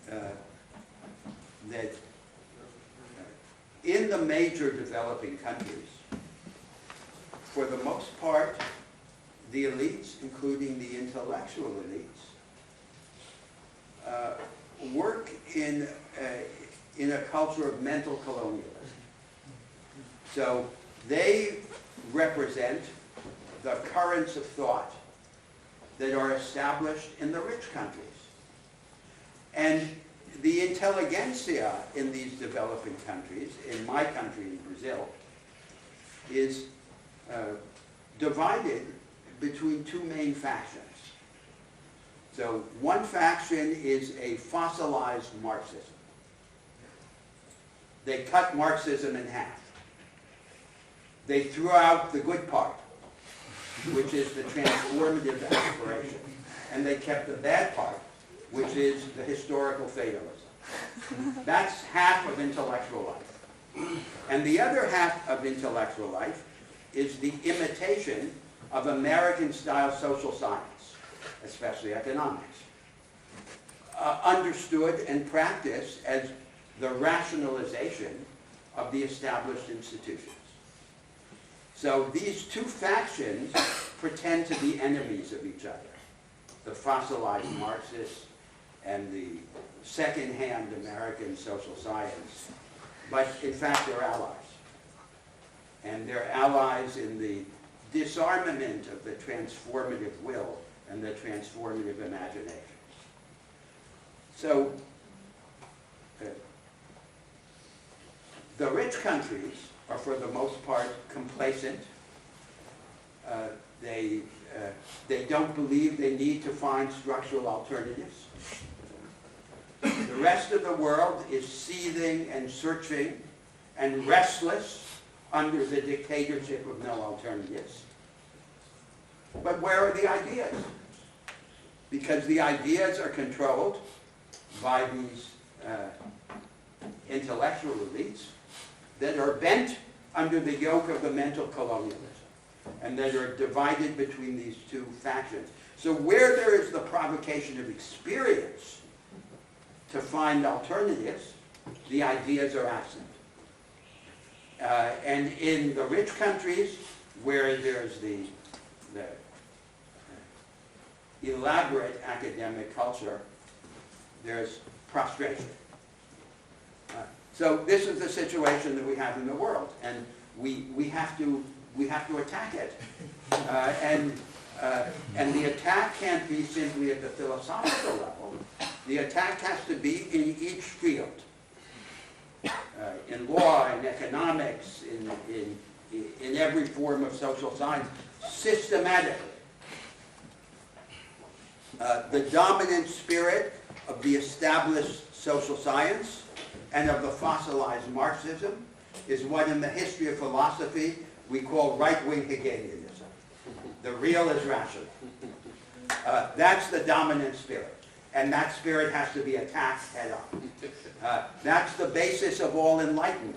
S1: that in the major developing countries, for the most part, the elites, including the intellectual elites, work in a culture of mental colonialism. So they represent the currents of thought that are established in the rich countries. And the intelligentsia in these developing countries, in my country, in Brazil, is divided between two main factions. So one faction is a fossilized Marxism. They cut Marxism in half. They threw out the good part, which is the transformative aspiration, and they kept the bad part, which is the historical fatalism. That's half of intellectual life. And the other half of intellectual life is the imitation of American-style social science, especially economics, understood and practiced as the rationalization of the established institutions. So these two factions pretend to be enemies of each other, the fossilized Marxists and the second-hand American social science, but in fact they're allies. And they're allies in the disarmament of the transformative will and the transformative imagination. So the rich countries are for the most part complacent. They don't believe they need to find structural alternatives. The rest of the world is seething and searching and restless under the dictatorship of no alternatives. But where are the ideas? because the ideas are controlled by these intellectual elites that are bent under the yoke of the mental colonialism, and that are divided between these two factions. So where there is the provocation of experience to find alternatives, the ideas are absent. And in the rich countries where there's the elaborate academic culture, there's prostration. So this is the situation that we have in the world, and we have to attack it. And the attack can't be simply at the philosophical level. The attack has to be in each field. In law, in economics, in every form of social science, systematically. The dominant spirit of the established social science and of the fossilized Marxism is what in the history of philosophy we call right-wing Hegelianism. The real is rational. That's the dominant spirit. And that spirit has to be attacked head on. That's the basis of all enlightenment.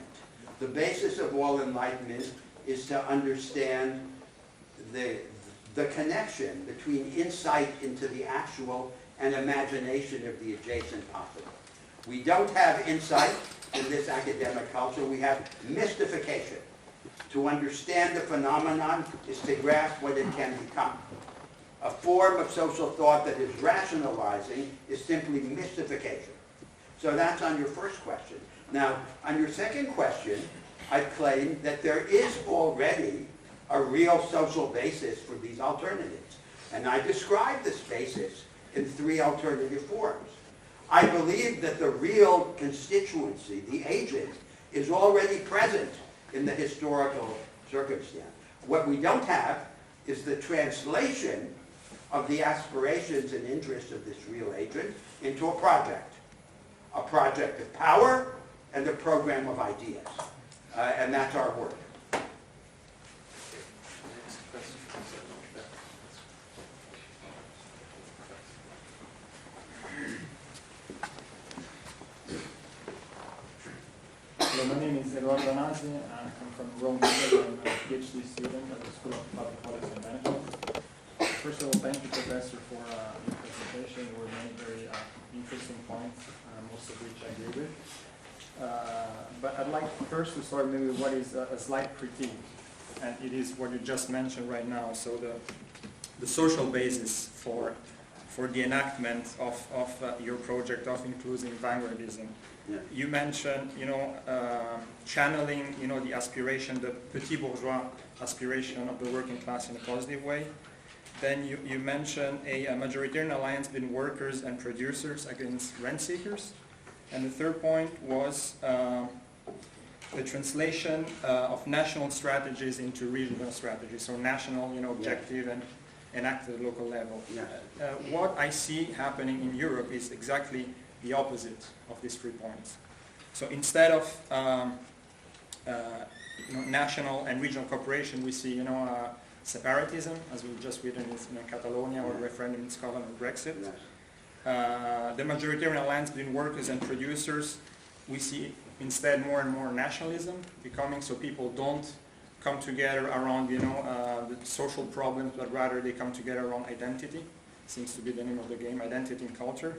S1: The basis of all enlightenment is to understand the connection between insight into the actual and imagination of the adjacent possible. We don't have insight in this academic culture. We have mystification. To understand the phenomenon is to grasp what it can become. A form of social thought that is rationalizing is simply mystification. So that's on your first question. Now, on your second question, I claim that there is already a real social basis for these alternatives. And I describe this basis in 3 alternative forms. I believe that the real constituency, the agent, is already present in the historical circumstance. What we don't have is the translation of the aspirations and interests of this real agent into a project of power and a program of ideas. And that's our work.
S2: Next question.
S7: Hello, my name is Eduardo Nasi. I come from Rome, Italy. I'm a PhD student at the School of Public Policy and Management. First of all, thank you, Professor, for your presentation. There were many very interesting points, most of which I agree with. But I'd like first to start maybe with what is a slight critique, and it is what you just mentioned right now. So the social basis for the enactment of your project of inclusive vanguardism.
S1: Yeah.
S7: You mentioned, channeling, the aspiration, the petit bourgeois aspiration of the working class in a positive way. Then you mentioned a majoritarian alliance between workers and producers against rent seekers. And the third point was the translation of national strategies into regional strategies. So national, objective and enacted at the local level.
S1: Yeah.
S7: What I see happening in Europe is exactly the opposite of these 3 points. So instead of national and regional cooperation, we see separatism, as we've just written in Catalonia, or referendum in Scotland, or Brexit.
S1: Yes.
S7: The majoritarian alliance between workers and producers, we see instead more and more nationalism becoming, so people don't come together around the social problems, but rather they come together around identity. Seems to be the name of the game, identity and culture.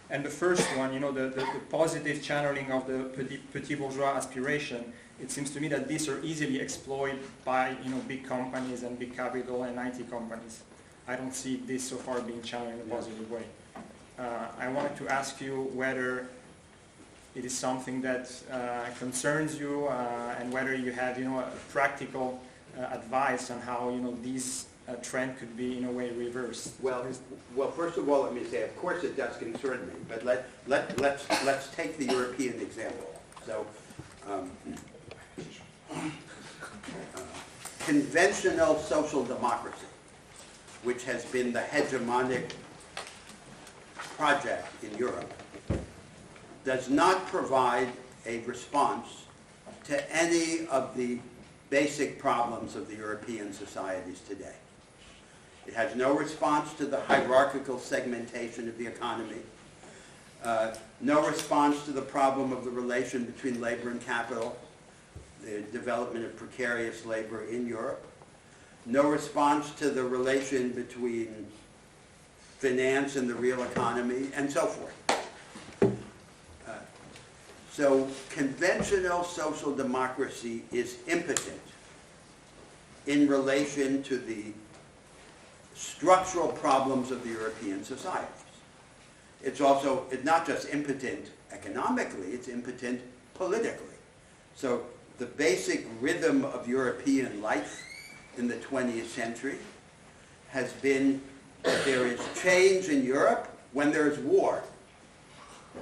S7: And the first one, the positive channeling of the petit bourgeois aspiration, it seems to me that these are easily exploited by big companies and big capital and IT companies. I don't see this so far being channeled in a positive way. I wanted to ask you whether it is something that concerns you and whether you have a practical advice on how these trend could be in a way reversed.
S1: Well, first of all, let me say, of course it does concern me, but let's take the European example. So, conventional social democracy, which has been the hegemonic project in Europe, does not provide a response to any of the basic problems of the European societies today. It has no response to the hierarchical segmentation of the economy. No response to the problem of the relation between labor and capital, the development of precarious labor in Europe. No response to the relation between finance and the real economy, and so forth. So conventional social democracy is impotent in relation to the structural problems of the European societies. It's not just impotent economically, it's impotent politically. So the basic rhythm of European life in the 20th century has been that there is change in Europe when there's war.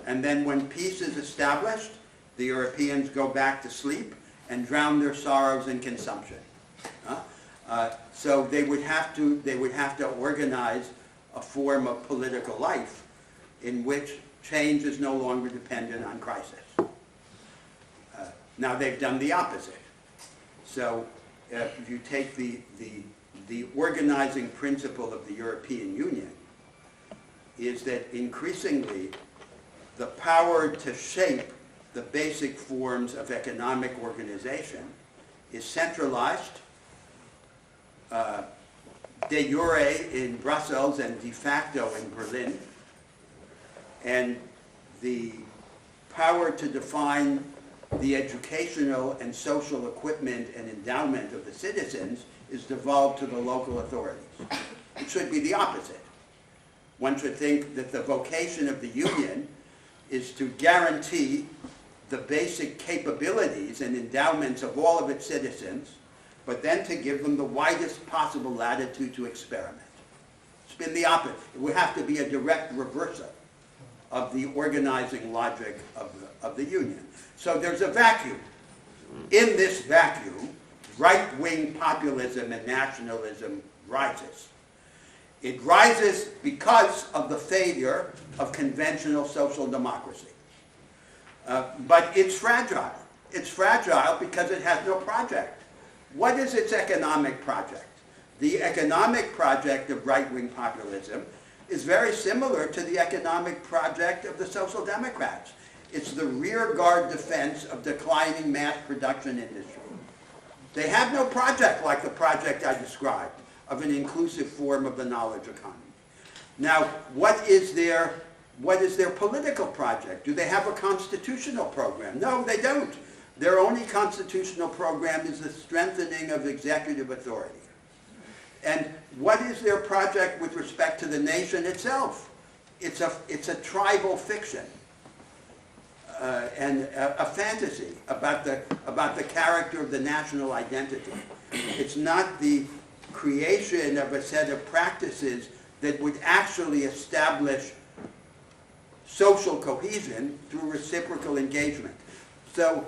S1: And then when peace is established, the Europeans go back to sleep and drown their sorrows in consumption. So they would have to organize a form of political life in which change is no longer dependent on crisis. Now they've done the opposite. So if you take the organizing principle of the European Union is that increasingly the power to shape the basic forms of economic organization is centralized de jure in Brussels and de facto in Berlin, and the power to define the educational and social equipment and endowment of the citizens is devolved to the local authorities. It should be the opposite. One should think that the vocation of the union is to guarantee the basic capabilities and endowments of all of its citizens, but then to give them the widest possible latitude to experiment. It's been the opposite. It would have to be a direct reversal of the organizing logic of the union. So there's a vacuum. In this vacuum, right-wing populism and nationalism rises. It rises because of the failure of conventional social democracy. But it's fragile. It's fragile because it has no project. What is its economic project? The economic project of right-wing populism is very similar to the economic project of the Social Democrats. It's the rearguard defense of declining mass production industry. They have no project like the project I described of an inclusive form of the knowledge economy. Now, what is their political project? Do they have a constitutional program? No, they don't. Their only constitutional program is the strengthening of executive authority. And what is their project with respect to the nation itself? It's a tribal fiction and a fantasy about the character of the national identity. It's not the creation of a set of practices that would actually establish social cohesion through reciprocal engagement. So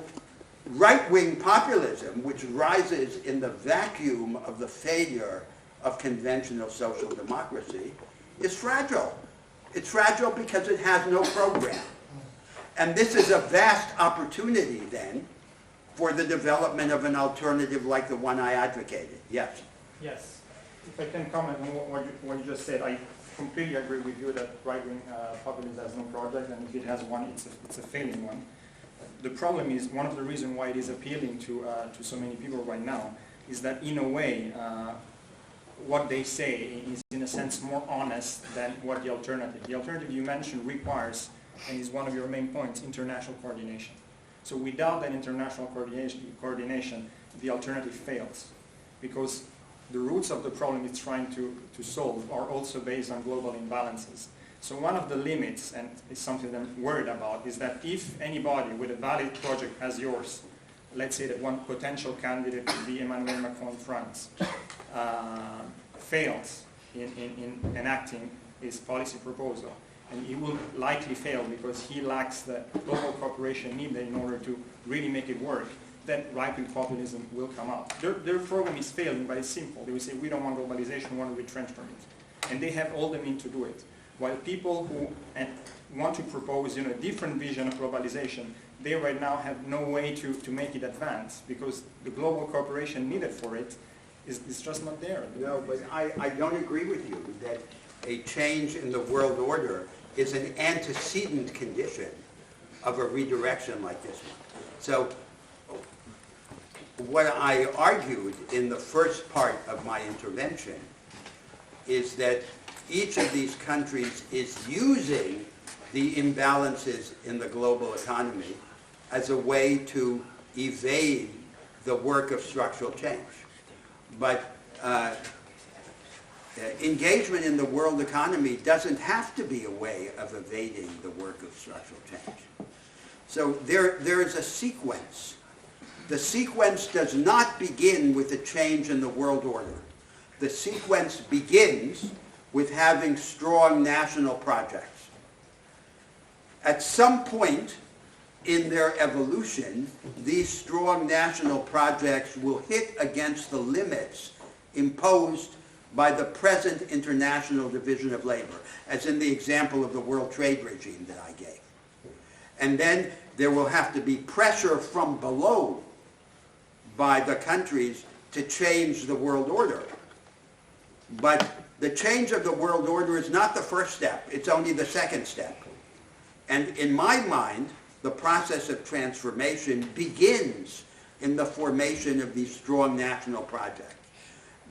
S1: right-wing populism, which rises in the vacuum of the failure of conventional social democracy, is fragile. It's fragile because it has no program. And this is a vast opportunity, then, for the development of an alternative like the one I advocated. Yes?
S7: Yes. If I can comment on what you just said, I completely agree with you that right-wing populism has no project, and if it has one, it's a failing one. The problem is, one of the reasons why it is appealing to so many people right now is that, in a way, what they say is, in a sense, more honest than what the alternative. The alternative you mentioned requires, and is one of your main points, international coordination. So without that international coordination, the alternative fails, because the roots of the problem it's trying to solve are also based on global imbalances. So one of the limits, and it's something that I'm worried about, is that if anybody with a valid project as yours, let's say that one potential candidate would be Emmanuel Macron in France, fails in enacting his policy proposal, and he will likely fail because he lacks the global cooperation needed in order to really make it work, then right-wing populism will come out. Their program is failing, but it's simple. They will say, we don't want globalization, we want to retrench from it. And they have all the means to do it. While people who want to propose a different vision of globalization, they right now have no way to make it advance, because the global cooperation needed for it It's just not there.
S1: No, but I don't agree with you that a change in the world order is an antecedent condition of a redirection like this one. So what I argued in the first part of my intervention is that each of these countries is using the imbalances in the global economy as a way to evade the work of structural change. But engagement in the world economy doesn't have to be a way of evading the work of structural change. So there is a sequence. The sequence does not begin with a change in the world order. The sequence begins with having strong national projects. At some point in their evolution, these strong national projects will hit against the limits imposed by the present international division of labor, as in the example of the World Trade regime that I gave. And then there will have to be pressure from below by the countries to change the world order. But the change of the world order is not the first step, it's only the second step. And in my mind, the process of transformation begins in the formation of these strong national projects.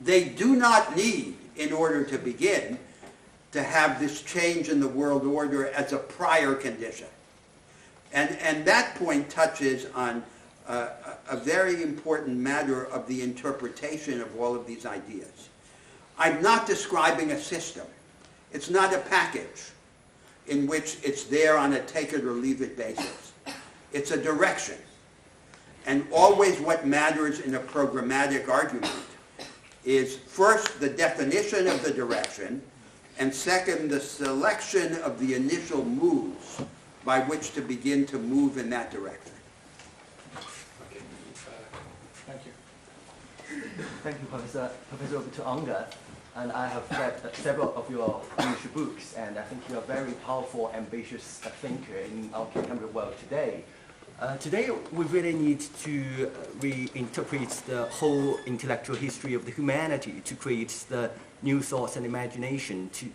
S1: They do not need, in order to begin, to have this change in the world order as a prior condition. And that point touches on a very important matter of the interpretation of all of these ideas. I'm not describing a system. It's not a package in which it's there on a take it or leave it basis. It's a direction. And always what matters in a programmatic argument is first the definition of the direction, and second the selection of the initial moves by which to begin to move in that direction.
S7: Thank you.
S8: Thank you, Professor Victor Unger. And I have read several of your English books, and I think you are a very powerful, ambitious thinker in our contemporary world today. Today, we really need to reinterpret the whole intellectual history of the humanity to create the new thoughts and imagination to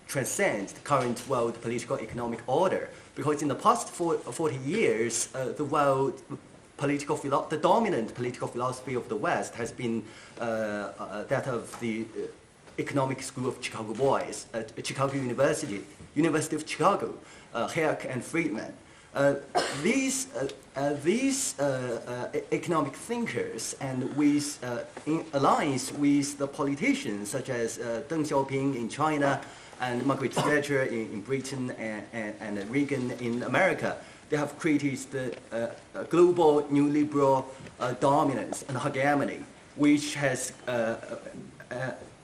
S8: transcend the current world political economic order. Because in the past 40 years, the dominant political philosophy of the West has been that of the economic school of Chicago boys at Chicago University of Chicago, Hayek and Friedman. These economic thinkers, and in alliance with the politicians such as Deng Xiaoping in China and Margaret Thatcher in Britain and Reagan in America, they have created the global neoliberal dominance and hegemony, which has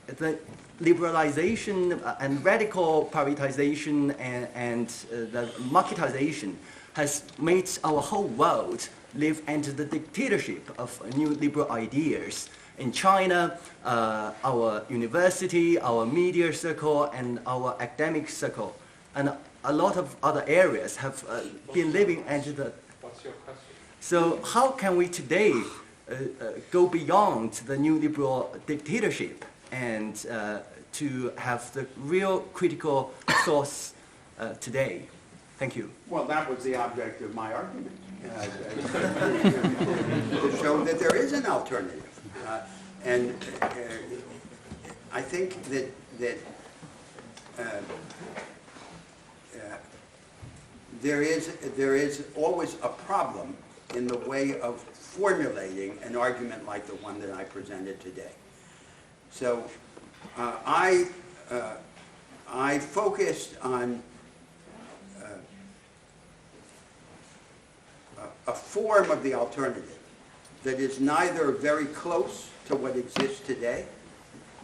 S8: the liberalization and radical privatization and the marketization has made our whole world live under the dictatorship of new liberal ideas. In China, our university, our media circle, and our academic circle, and a lot of other areas have been living under the...
S2: What's your question?
S8: So how can we today go beyond the new liberal dictatorship and to have the real critical thoughts today? Thank you.
S1: Well, that was the object of my argument, to show that there is an alternative. And I think that there is always a problem in the way of formulating an argument like the one that I presented today. So I focused on a form of the alternative that is neither very close to what exists today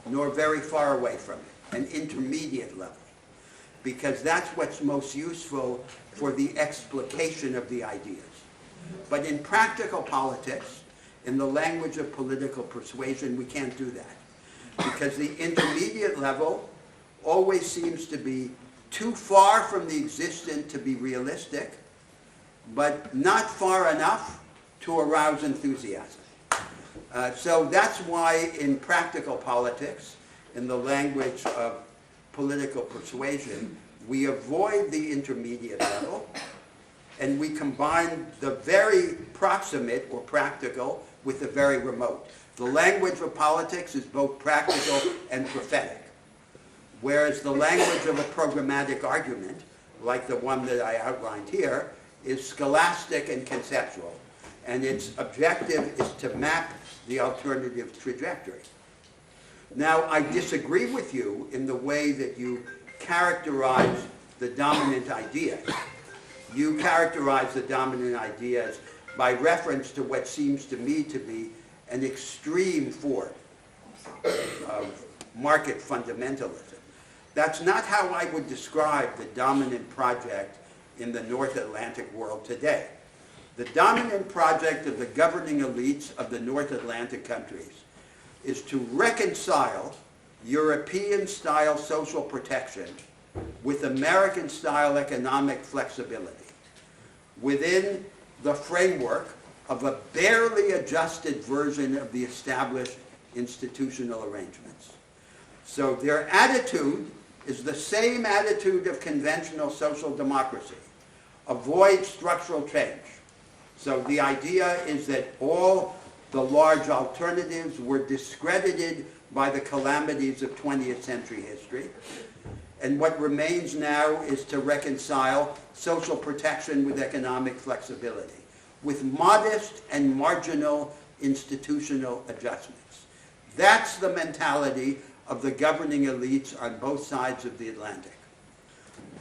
S1: nor very far away from it, an intermediate level, because that's what's most useful for the explication of the ideas. But in practical politics, in the language of political persuasion, we can't do that, because the intermediate level always seems to be too far from the existent to be realistic, but not far enough to arouse enthusiasm. So that's why in practical politics, in the language of political persuasion, we avoid the intermediate level and we combine the very proximate or practical with the very remote. The language of politics is both practical and prophetic, whereas the language of a programmatic argument, like the one that I outlined here, is scholastic and conceptual, and its objective is to map the alternative trajectory. Now, I disagree with you in the way that you characterize the dominant ideas. You characterize the dominant ideas by reference to what seems to me to be an extreme form of market fundamentalism. That's not how I would describe the dominant project in the North Atlantic world today. The dominant project of the governing elites of the North Atlantic countries is to reconcile European-style social protection with American-style economic flexibility within the framework of a barely adjusted version of the established institutional arrangements. So their attitude is the same attitude of conventional social democracy. Avoid structural change. So the idea is that all the large alternatives were discredited by the calamities of 20th century history. And what remains now is to reconcile social protection with economic flexibility, with modest and marginal institutional adjustments. That's the mentality of the governing elites on both sides of the Atlantic.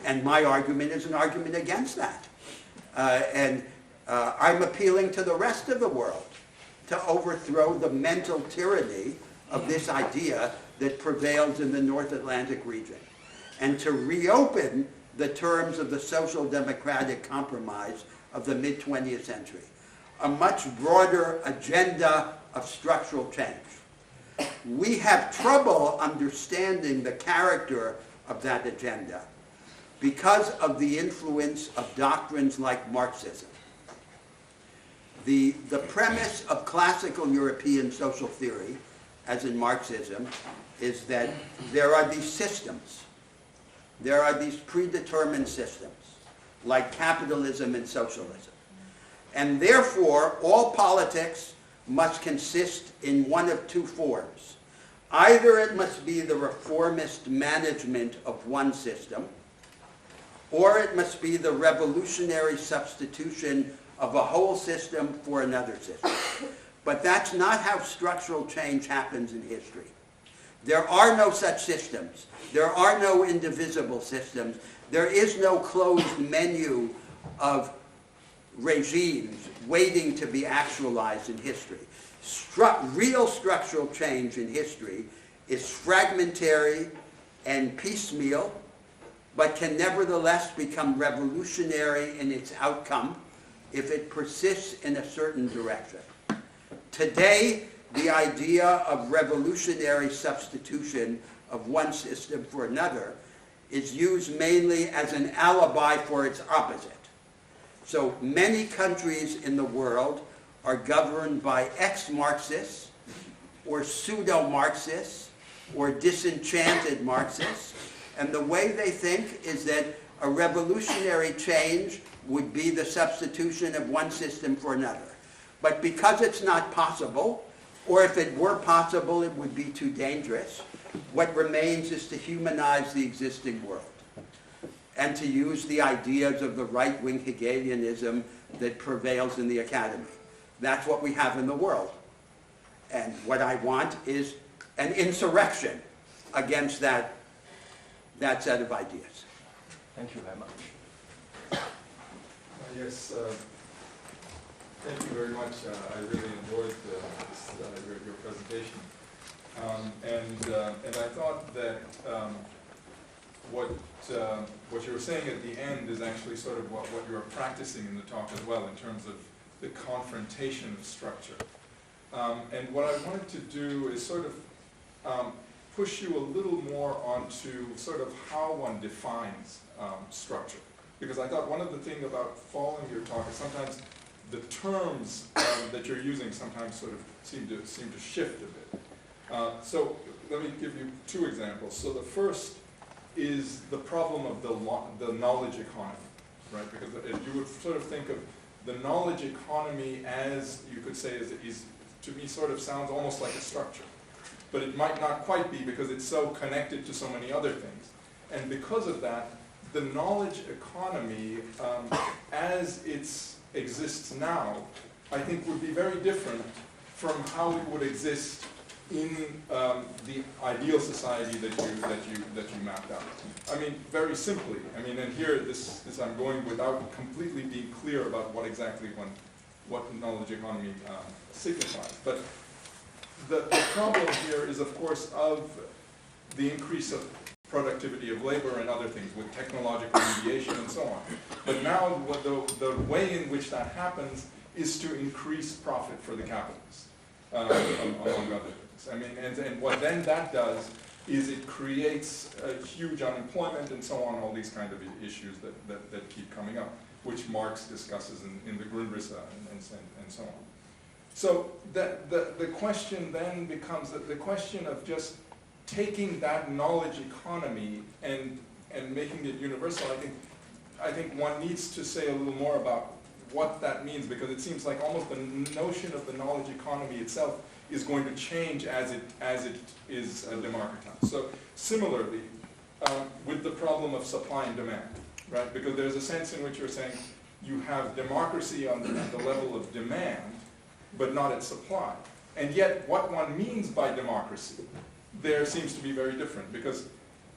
S1: And my argument is an argument against that. I'm appealing to the rest of the world to overthrow the mental tyranny of this idea that prevails in the North Atlantic region, and to reopen the terms of the social democratic compromise of the mid-20th century, a much broader agenda of structural change. We have trouble understanding the character of that agenda because of the influence of doctrines like Marxism. The premise of classical European social theory, as in Marxism, is that there are these systems. There are these predetermined systems, like capitalism and socialism. And therefore, all politics must consist in one of two forms. Either it must be the reformist management of one system, or it must be the revolutionary substitution of a whole system for another system. But that's not how structural change happens in history. There are no such systems. There are no indivisible systems. There is no closed menu of regimes waiting to be actualized in history. Real structural change in history is fragmentary and piecemeal, but can nevertheless become revolutionary in its outcome if it persists in a certain direction. Today, the idea of revolutionary substitution of one system for another is used mainly as an alibi for its opposite. So many countries in the world are governed by ex-Marxists or pseudo-Marxists or disenchanted Marxists, and the way they think is that a revolutionary change would be the substitution of one system for another. But because it's not possible, or if it were possible, it would be too dangerous, what remains is to humanize the existing world and to use the ideas of the right-wing Hegelianism that prevails in the academy. That's what we have in the world. And what I want is an insurrection against that set of ideas.
S8: Thank you very much.
S9: Yes, thank you very much. I really enjoyed your presentation. And I thought that what you were saying at the end is actually sort of what you were practicing in the talk as well, in terms of the confrontation of structure. And what I wanted to do is sort of push you a little more onto sort of how one defines structure. Because I thought one of the things about following your talk is sometimes the terms that you're using sometimes sort of seem to shift a bit. So let me give you two examples. So the first is the problem of the knowledge economy, right? Because you would sort of think of the knowledge economy as, you could say, is to me sort of sounds almost like a structure. But it might not quite be because it's so connected to so many other things. And because of that, the knowledge economy, as it exists now, I think would be very different from how it would exist in the ideal society that you mapped out. I mean, very simply. I mean, and here this I'm going without completely being clear about what exactly what knowledge economy signifies. But the problem here is, of course, of the increase of productivity of labor and other things with technological mediation and so on. But now the way in which that happens is to increase profit for the capitalist, among other things. I mean, and what then that does is it creates a huge unemployment and so on, all these kind of issues that keep coming up, which Marx discusses in the Grundrisse and so on. So the question then becomes the question of just taking that knowledge economy and making it universal. I think one needs to say a little more about what that means, because it seems like almost the notion of the knowledge economy itself is going to change as it is democratized. So similarly, with the problem of supply and demand, right? Because there's a sense in which you're saying you have democracy on the level of demand, but not at supply. And yet what one means by democracy there seems to be very different, because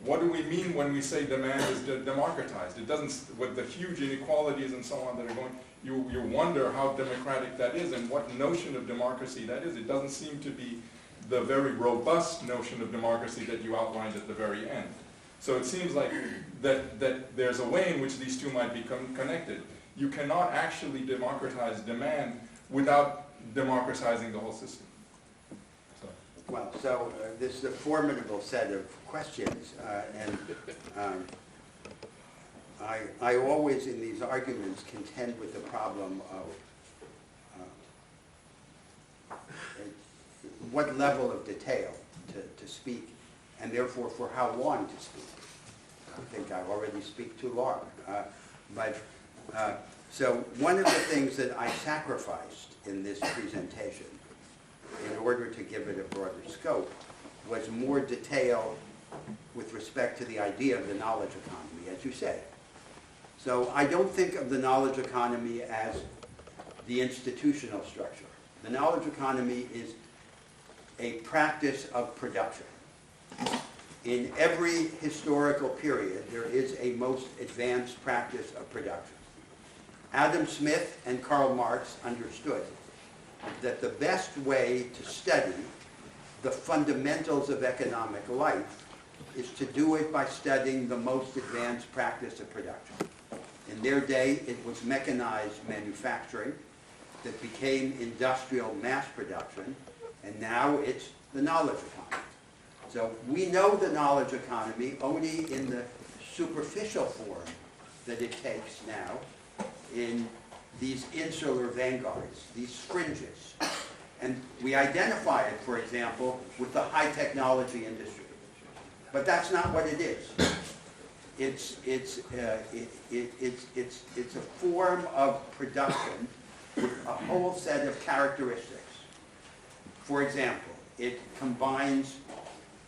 S9: what do we mean when we say demand is democratized? It doesn't, with the huge inequalities and so on that are going, you wonder how democratic that is and what notion of democracy that is. It doesn't seem to be the very robust notion of democracy that you outlined at the very end. So it seems like that there's a way in which these two might become connected. You cannot actually democratize demand without democratizing the whole system.
S1: Well, so this is a formidable set of questions, and I always, in these arguments, contend with the problem of what level of detail to speak, and therefore for how long to speak. I think I already speak too long. So one of the things that I sacrificed in this presentation, in order to give it a broader scope, was more detail with respect to the idea of the knowledge economy, as you say. So I don't think of the knowledge economy as the institutional structure. The knowledge economy is a practice of production. In every historical period, there is a most advanced practice of production. Adam Smith and Karl Marx understood that the best way to study the fundamentals of economic life is to do it by studying the most advanced practice of production. In their day, it was mechanized manufacturing that became industrial mass production, and now it's the knowledge economy. So we know the knowledge economy only in the superficial form that it takes now in these insular vanguards, these fringes. And we identify it, for example, with the high technology industry. But that's not what it is. It's a form of production with a whole set of characteristics. For example, it combines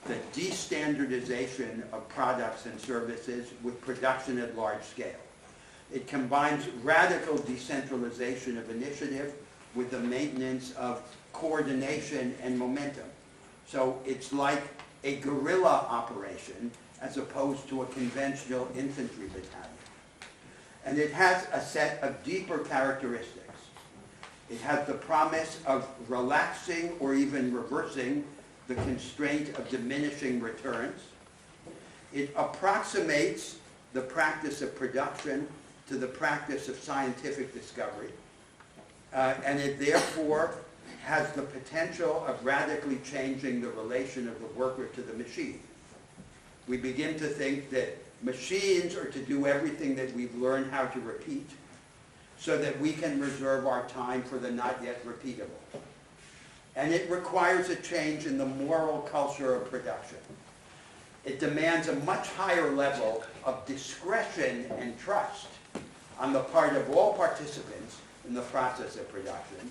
S1: the destandardization of products and services with production at large scale. It combines radical decentralization of initiative with the maintenance of coordination and momentum. So it's like a guerrilla operation as opposed to a conventional infantry battalion. And it has a set of deeper characteristics. It has the promise of relaxing or even reversing the constraint of diminishing returns. It approximates the practice of production to the practice of scientific discovery. And it therefore has the potential of radically changing the relation of the worker to the machine. We begin to think that machines are to do everything that we've learned how to repeat, so that we can reserve our time for the not yet repeatable. And it requires a change in the moral culture of production. It demands a much higher level of discretion and trust on the part of all participants in the process of production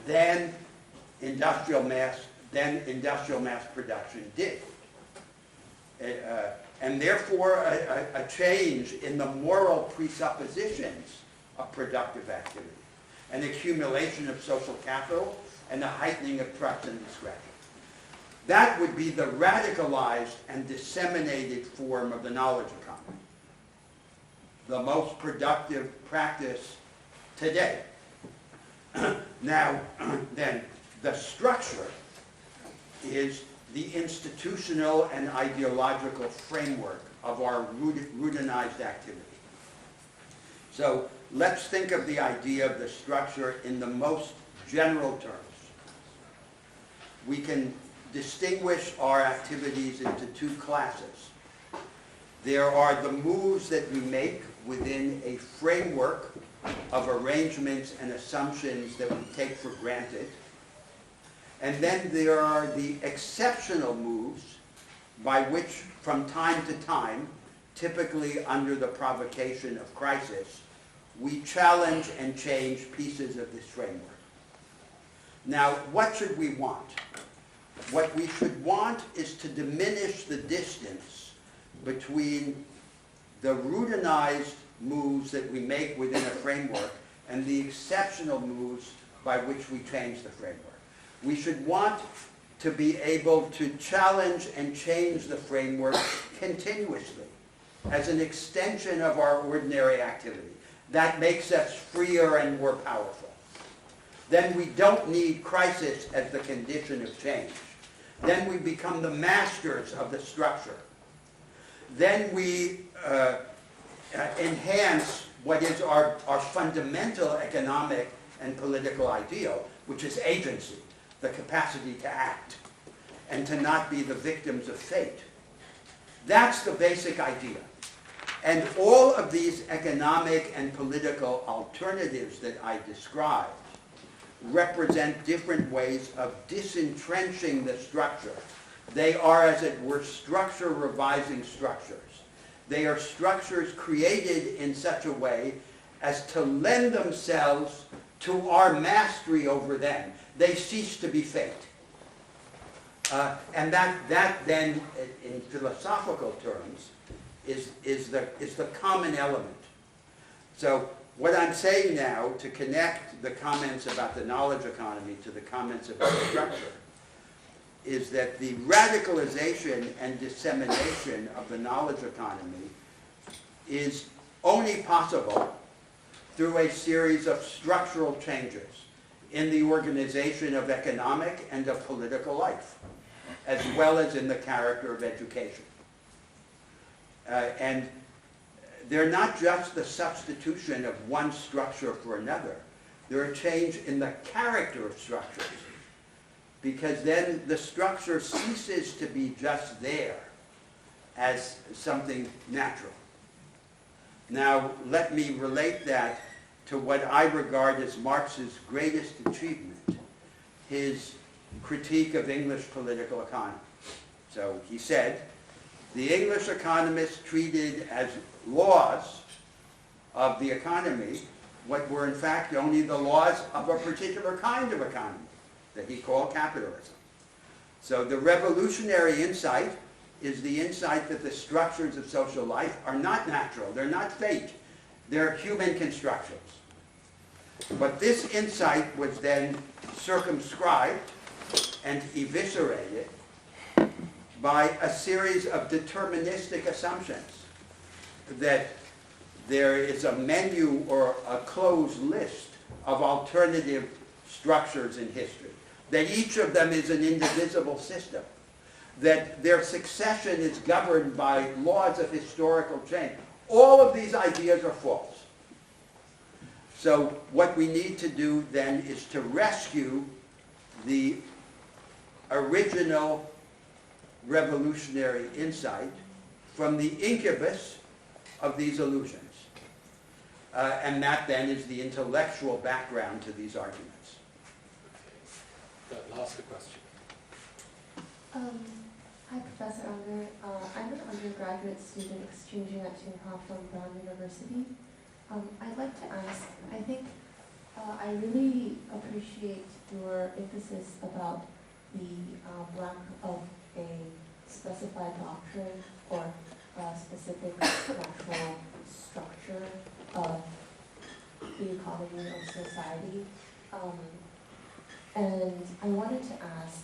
S1: than industrial mass production did. And therefore, a change in the moral presuppositions of productive activity, an accumulation of social capital, and a heightening of trust and discretion. That would be the radicalized and disseminated form of the knowledge economy, the most productive practice today. Now, then, the structure is the institutional and ideological framework of our routinized activity. So let's think of the idea of the structure in the most general terms. We can distinguish our activities into two classes. There are the moves that we make within a framework of arrangements and assumptions that we take for granted. And then there are the exceptional moves by which, from time to time, typically under the provocation of crisis, we challenge and change pieces of this framework. Now, what should we want? What we should want is to diminish the distance between the routinized moves that we make within a framework and the exceptional moves by which we change the framework. We should want to be able to challenge and change the framework continuously as an extension of our ordinary activity. That makes us freer and more powerful. Then we don't need crisis as the condition of change. Then we become the masters of the structure. Then we enhance what is our fundamental economic and political ideal, which is agency, the capacity to act, and to not be the victims of fate. That's the basic idea. And all of these economic and political alternatives that I described represent different ways of disentrenching the structure. They are, as it were, structure revising structures. They are structures created in such a way as to lend themselves to our mastery over them. They cease to be fate. And that then, in philosophical terms, is the common element. So what I'm saying now, to connect the comments about the knowledge economy to the comments about structure, is that the radicalization and dissemination of the knowledge economy is only possible through a series of structural changes in the organization of economic and of political life, as well as in the character of education. And they're not just the substitution of one structure for another. They're a change in the character of structures, because then the structure ceases to be just there as something natural. Now, let me relate that to what I regard as Marx's greatest achievement, his critique of English political economy. So he said, the English economists treated as laws of the economy what were in fact only the laws of a particular kind of economy that he called capitalism. So the revolutionary insight is the insight that the structures of social life are not natural, they're not fate, they're human constructions. But this insight was then circumscribed and eviscerated by a series of deterministic assumptions that there is a menu or a closed list of alternative structures in history, that each of them is an indivisible system, that their succession is governed by laws of historical change. All of these ideas are false. So what we need to do then is to rescue the original revolutionary insight from the incubus of these illusions. And that then is the intellectual background to these arguments.
S2: That last question.
S10: Hi, Professor Unger. I'm an undergraduate student exchanging at Tsinghua from Brown University. I'd like to ask, I think I really appreciate your emphasis about the lack of a specified doctrine or a specific natural structure of the economy of society. And I wanted to ask,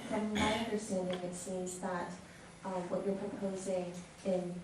S10: from my understanding, it seems that what you're proposing in